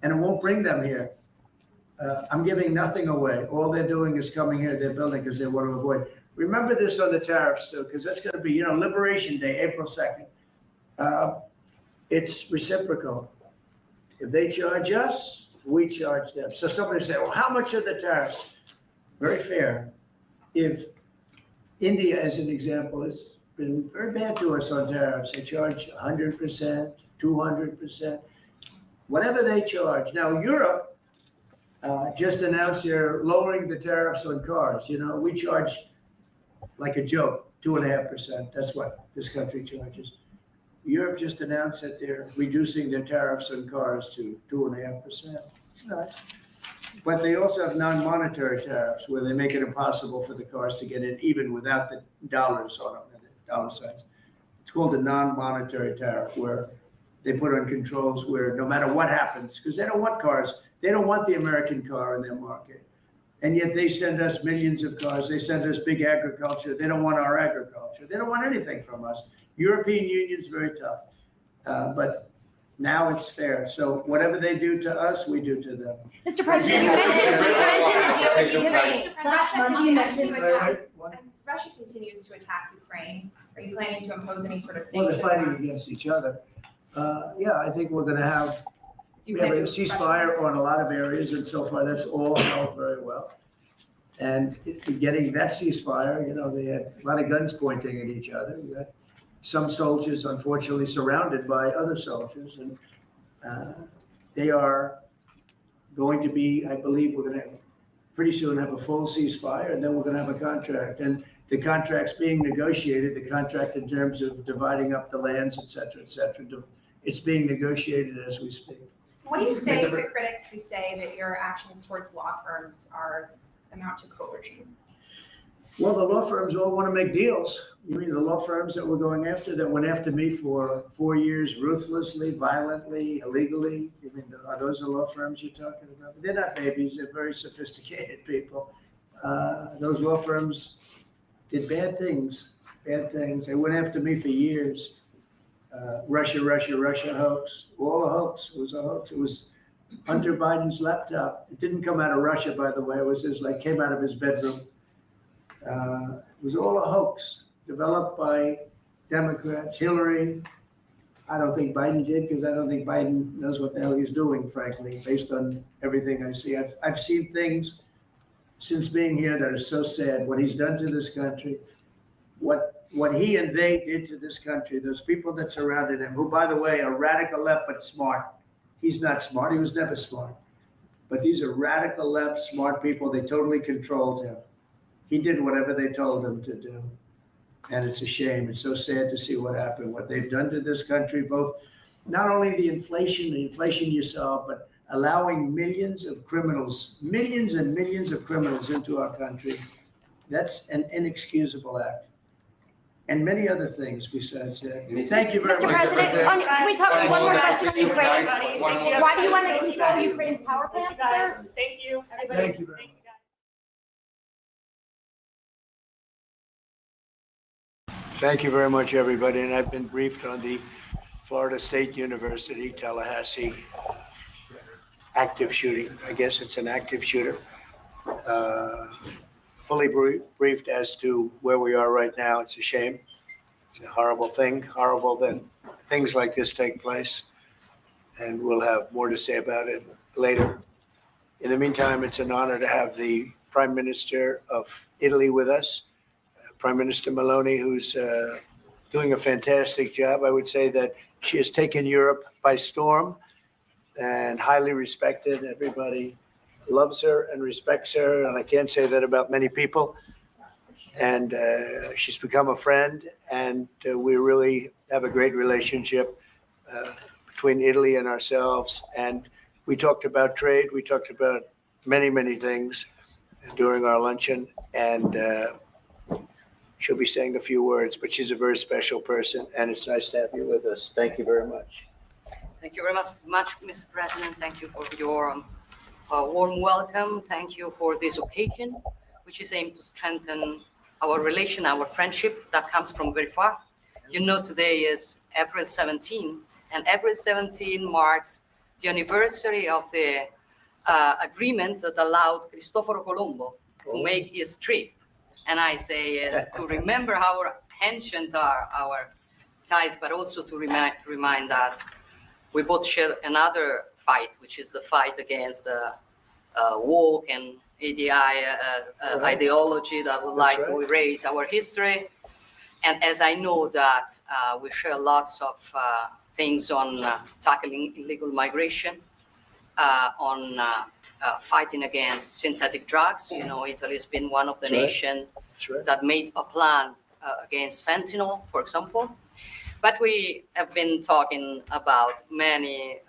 and it won't bring them here. I'm giving nothing away. All they're doing is coming here. They're building because they want to avoid. Remember this on the tariffs, too, because that's going to be, Liberation Day, April 2nd. It's reciprocal. If they charge us, we charge them. So somebody say, well, how much are the tariffs? Very fair. If India, as an example, has been very bad to us on tariffs, they charge 100%, 200%, whatever they charge. Now, Europe just announced they're lowering the tariffs on cars. We charge like a joke, 2.5%. That's what this country charges. Europe just announced that they're reducing their tariffs on cars to 2.5%. It's nice. But they also have non-monetary tariffs where they make it impossible for the cars to get in even without the dollars on them, the dollar signs. It's called a non-monetary tariff, where they put on controls where no matter what happens, because they don't want cars, they don't want the American car in their market. And yet they send us millions of cars. They send us big agriculture. They don't want our agriculture. They don't want anything from us. European Union's very tough. But Now it's fair. So whatever they do to us, we do to them. Mr. President, you mentioned last month you mentioned. Russia continues to attack Ukraine. Are you planning to impose any sort of Well, sanctions? they're fighting against each other. Yeah, I think we're gonna have, we have a ceasefire on a lot of areas, and so far that's all held very well. And getting that ceasefire, you know, they had a lot of guns pointing at each other. You had some soldiers unfortunately surrounded by other soldiers, and they are going to be, I believe we're gonna pretty soon have a full ceasefire, and then we're gonna have a contract. And the contract's being negotiated, the contract in terms of dividing up the lands, et cetera, it's being negotiated as we speak. What do you say to critics who say that your actions towards law firms amount to coercion? Well, the law firms all want to make deals. You mean the law firms that were going after, that went after me for 4 years ruthlessly, violently, illegally? You mean, are those the law firms you're talking about? They're not babies, they're very sophisticated people. Those law firms did bad things. They went after me for years. Russia hoax, all a hoax. It was a hoax. It was Hunter Biden's laptop. It didn't come out of Russia, by the way. It was came out of his bedroom. It was all a hoax developed by Democrats. Hillary, I don't think Biden did, because I don't think Biden knows what the hell he's doing, frankly, based on everything I see. I've seen things since being here that are so sad. What he's done to this country, what he and they did to this country, those people that surrounded him, who, by the way, are radical left but smart. He's not smart. He was never smart. But these are radical left, smart people. They totally controlled him. He did whatever they told him to do. And it's a shame. It's so sad to see what happened, what they've done to this country, both not only the inflation you saw, but allowing millions and millions of criminals into our country. That's an inexcusable act. And many other things besides that. Thank you very Mr. much. President, can we talk one more question on Ukraine? Why do you want to control Ukraine's power plants, sir? Thank you. Thank you very much. Thank you very much, everybody. And I've been briefed on the Florida State University, Tallahassee active shooting. I guess it's an active shooter. Fully briefed as to where we are right now. It's a shame. It's a horrible thing. Horrible that things like this take place. And we'll have more to say about it later. In the meantime, it's an honor to have the Prime Minister of Italy with us, Prime Minister Meloni, who's doing a fantastic job. I would say that she has taken Europe by storm and highly respected. Everybody loves her and respects her, and I can't say that about many people. And she's become a friend, and we really have a great relationship between Italy and ourselves. And we talked about trade. We talked about many things during our luncheon, and she'll be saying a few words, but she's a very special person, and it's nice to have you with us. Thank you very much. Thank you very much, Mr. President. Thank you for your warm welcome. Thank you for this occasion, which is aimed to strengthen our relation, our friendship that comes from very far. You know, today is April 17, and April 17 marks the anniversary of the agreement that allowed Cristoforo Colombo to make his trip. And I say to remember how ancient are our ties, but also to remind that we both share another fight, which is the fight against the woke and ideology that would like to erase our history. And as I know that we share lots of things on tackling illegal migration, on fighting against synthetic drugs. You know, Italy has been one of the nations that made a plan against fentanyl, for example. But we have been talking about many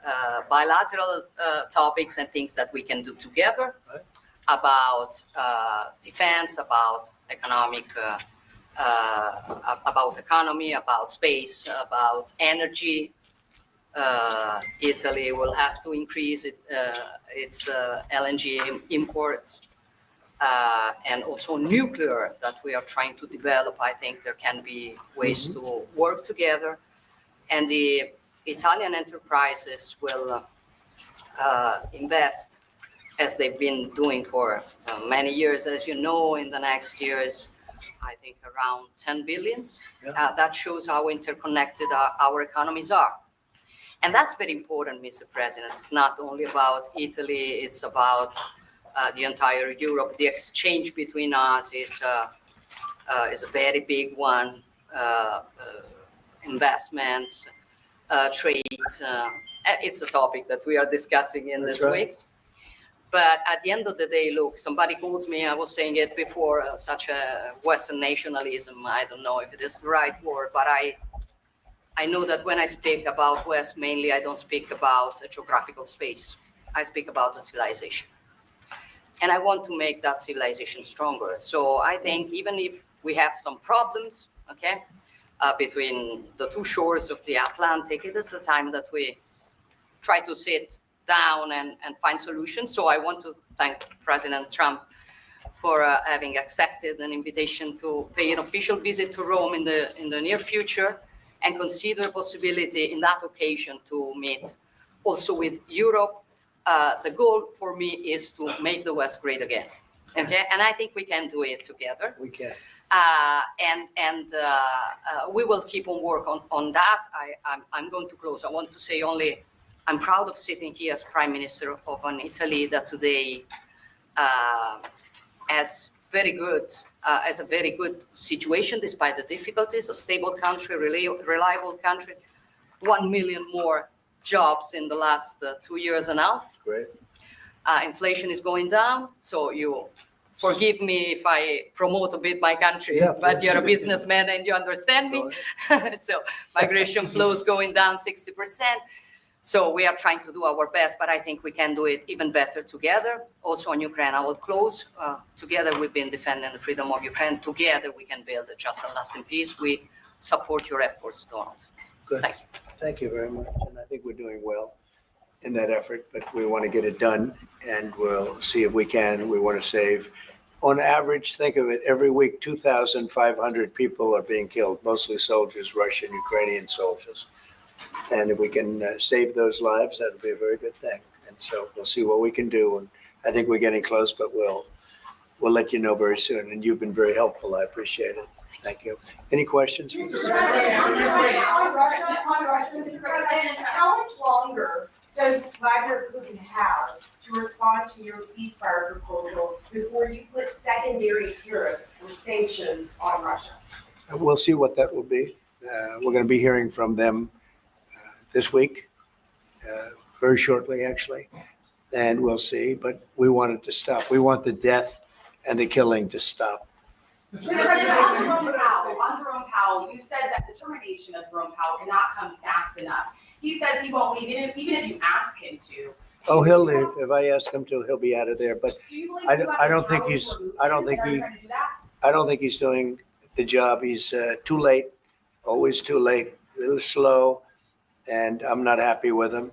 bilateral topics and things that we can do together about defense, about economic, about economy, about space, about energy. Italy will have to increase its LNG imports. And also nuclear that we are trying to develop. I think there can be ways to work together. And the Italian enterprises will invest as they've been doing for many years. As you know, in the next years, I think around 10 billions. That shows how interconnected our economies are. And that's very important, Mr. President. It's not only about Italy, it's about the entire Europe. The exchange between us is a very big one. Investments, trade. It's a topic that we are discussing in this week. But at the end of the day, look, somebody calls me, I was saying it before, such a Western nationalism. I don't know if it is the right word, but I know that when I speak about West, mainly I don't speak about a geographical space. I speak about the civilization. And I want to make that civilization stronger. So I think even if we have some problems, okay, between the two shores of the Atlantic, it is the time that we try to sit down and find solutions. So I want to thank President Trump for having accepted an invitation to pay an official visit to Rome in the near future, and consider the possibility in that occasion to meet also with Europe. The goal for me is to make the West great again. Okay, and I think we can do it together. We can. We will keep on work on that. I'm going to close. I want to say only, I'm proud of sitting here as Prime Minister of an Italy that today has a very good situation despite the difficulties. A stable country, reliable country, 1 million more jobs in the last 2 years and a half. Great. Inflation is going down, so you forgive me if I promote a bit my country, Yeah, but you're a businessman and you understand me. So migration flows going down 60%. So we are trying to do our best, but I think we can do it even better together. Also on Ukraine, I will close. Together we've been defending the freedom of Ukraine. Together we can build a just and lasting peace. We support your efforts, Donald. Good. Thank you. Thank you very much. And I think we're doing well in that effort, but we want to get it done, and we'll see if we can. We want to save. On average, think of it, every week, 2,500 people are being killed, mostly soldiers, Russian, Ukrainian soldiers. And if we can save those lives, that would be a very good thing. And so we'll see what we can do. And I think we're getting close, but we'll let you know very soon. And you've been very helpful. I appreciate it. Thank you. Any questions? Mr. President, on Russia, Mr. President, how much longer does Vladimir Putin have to respond to your ceasefire proposal before you put secondary tariffs or sanctions on Russia? We'll see what that will be. We're going to be hearing from them this week, very shortly, actually, and we'll see. But we want it to stop. We want the death and the killing to stop. Mr. President, on Jerome Powell, you said that the termination of Jerome Powell cannot come fast enough. He says he won't leave, even if you ask him to. Oh, he'll leave. If I ask him to, he'll be out of there. But I don't think he's doing the job. He's too late, always too late, a little slow, and I'm not happy with him.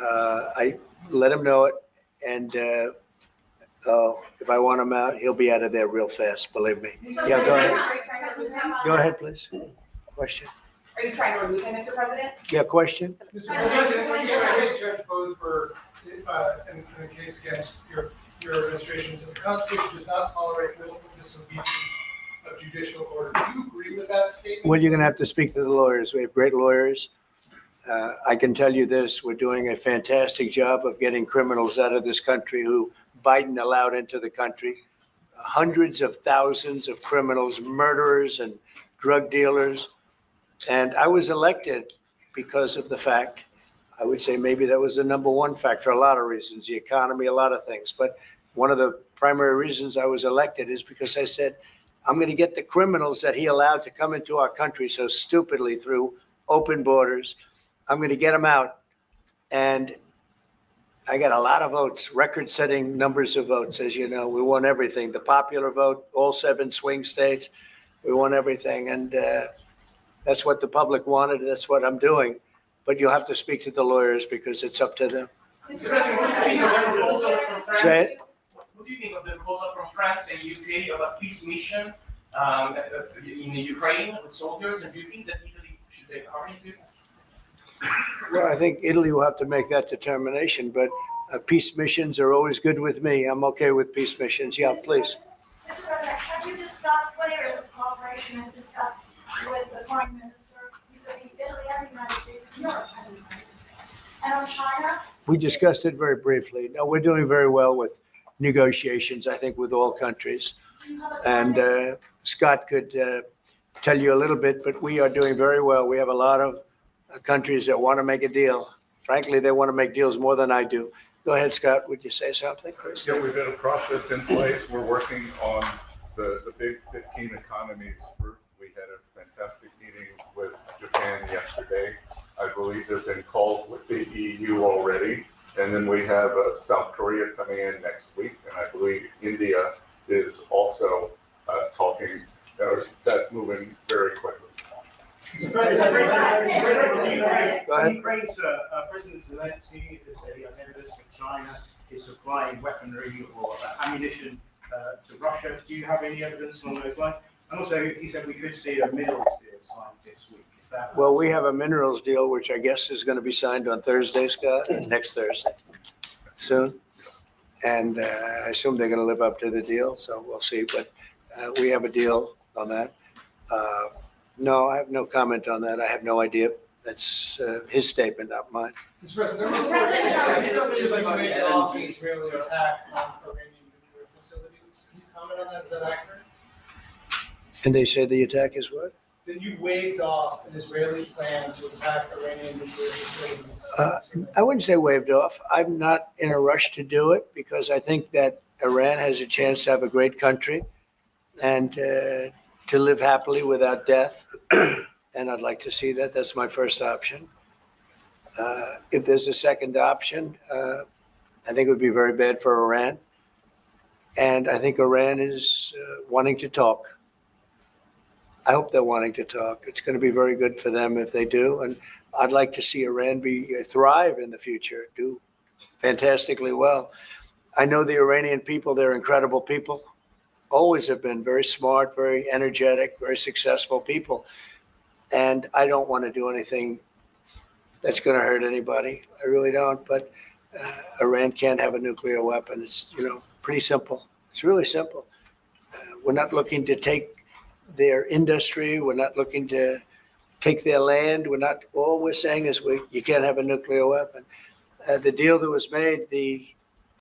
I let him know it, and if I want him out, he'll be out of there real fast, believe me. Yeah, go ahead. Go ahead, please. Question? Are you trying to remove him, Mr. President? Yeah, question? Mr. President, I think Judge Bosberg, in the case against your administration, said the Constitution does not tolerate willful disobedience of judicial order. Do you agree with that statement? Well, you're going to have to speak to the lawyers. We have great lawyers. I can tell you this, we're doing a fantastic job of getting criminals out of this country who Biden allowed into the country. Hundreds of thousands of criminals, murderers and drug dealers. And I was elected because of the fact, I would say maybe that was the number one fact for a lot of reasons, the economy, a lot of things. But one of the primary reasons I was elected is because I said, I'm going to get the criminals that he allowed to come into our country so stupidly through open borders. I'm going to get them out. And I got a lot of votes, record-setting numbers of votes. As you know, we won everything. The popular vote, all 7 swing states, we won everything. And that's what the public wanted. That's what I'm doing. But you'll have to speak to the lawyers because it's up to them. Mr. President, what do you think of the proposal from France? Say it. What do you think of the proposal from France and UK of a peace mission in Ukraine with soldiers? And do you think that Italy should take part in it? Well, I think Italy will have to make that determination, but peace missions are always good with me. I'm okay with peace missions. Yeah, please. Mr. President, have you discussed what areas of cooperation have discussed with the Prime Minister vis-a-vis Italy and the United States and Europe and the United States? And on China? We discussed it very briefly. No, we're doing very well with negotiations, I think, with all countries. And Scott could tell you a little bit, but we are doing very well. We have a lot of countries that want to make a deal. Frankly, they want to make deals more than I do. Go ahead, Scott. Would you say something, Chris? Yeah, we've got a process in place. We're working on the big 15 economies first. We had a fantastic meeting with Japan yesterday. I believe there's been calls with the EU already. And then we have South Korea coming in next week. And I believe India is also talking. That's moving very quickly. Go ahead. Ukraine's President Zelensky has said he has evidence that China is supplying weaponry or ammunition to Russia. Do you have any evidence along those lines? And also, he said we could see a minerals deal signed this week. Is that? Well, we have a minerals deal, which I guess is going to be signed on Thursday, Scott, next Thursday, soon. And I assume they're going to live up to the deal, so we'll see. But we have a deal on that. No, I have no comment on that. I have no idea. That's his statement, not mine. Mr. President, there were reports that you made off the Israeli attack on Iranian nuclear facilities. Can you comment on that? Is that accurate? And they say the attack is what? That you waved off an Israeli plan to attack Iranian nuclear facilities. I wouldn't say waved off. I'm not in a rush to do it because I think that Iran has a chance to have a great country and to live happily without death. And I'd like to see that. That's my first option. If there's a second option, I think it would be very bad for Iran. And I think Iran is wanting to talk. I hope they're wanting to talk. It's going to be very good for them if they do. And I'd like to see Iran thrive in the future, do fantastically well. I know the Iranian people, they're incredible people. Always have been very smart, very energetic, very successful people. And I don't want to do anything that's going to hurt anybody. I really don't. But Iran can't have a nuclear weapon. It's, pretty simple. It's really simple. We're not looking to take their industry. We're not looking to take their land. All we're saying is you can't have a nuclear weapon. The deal that was made, the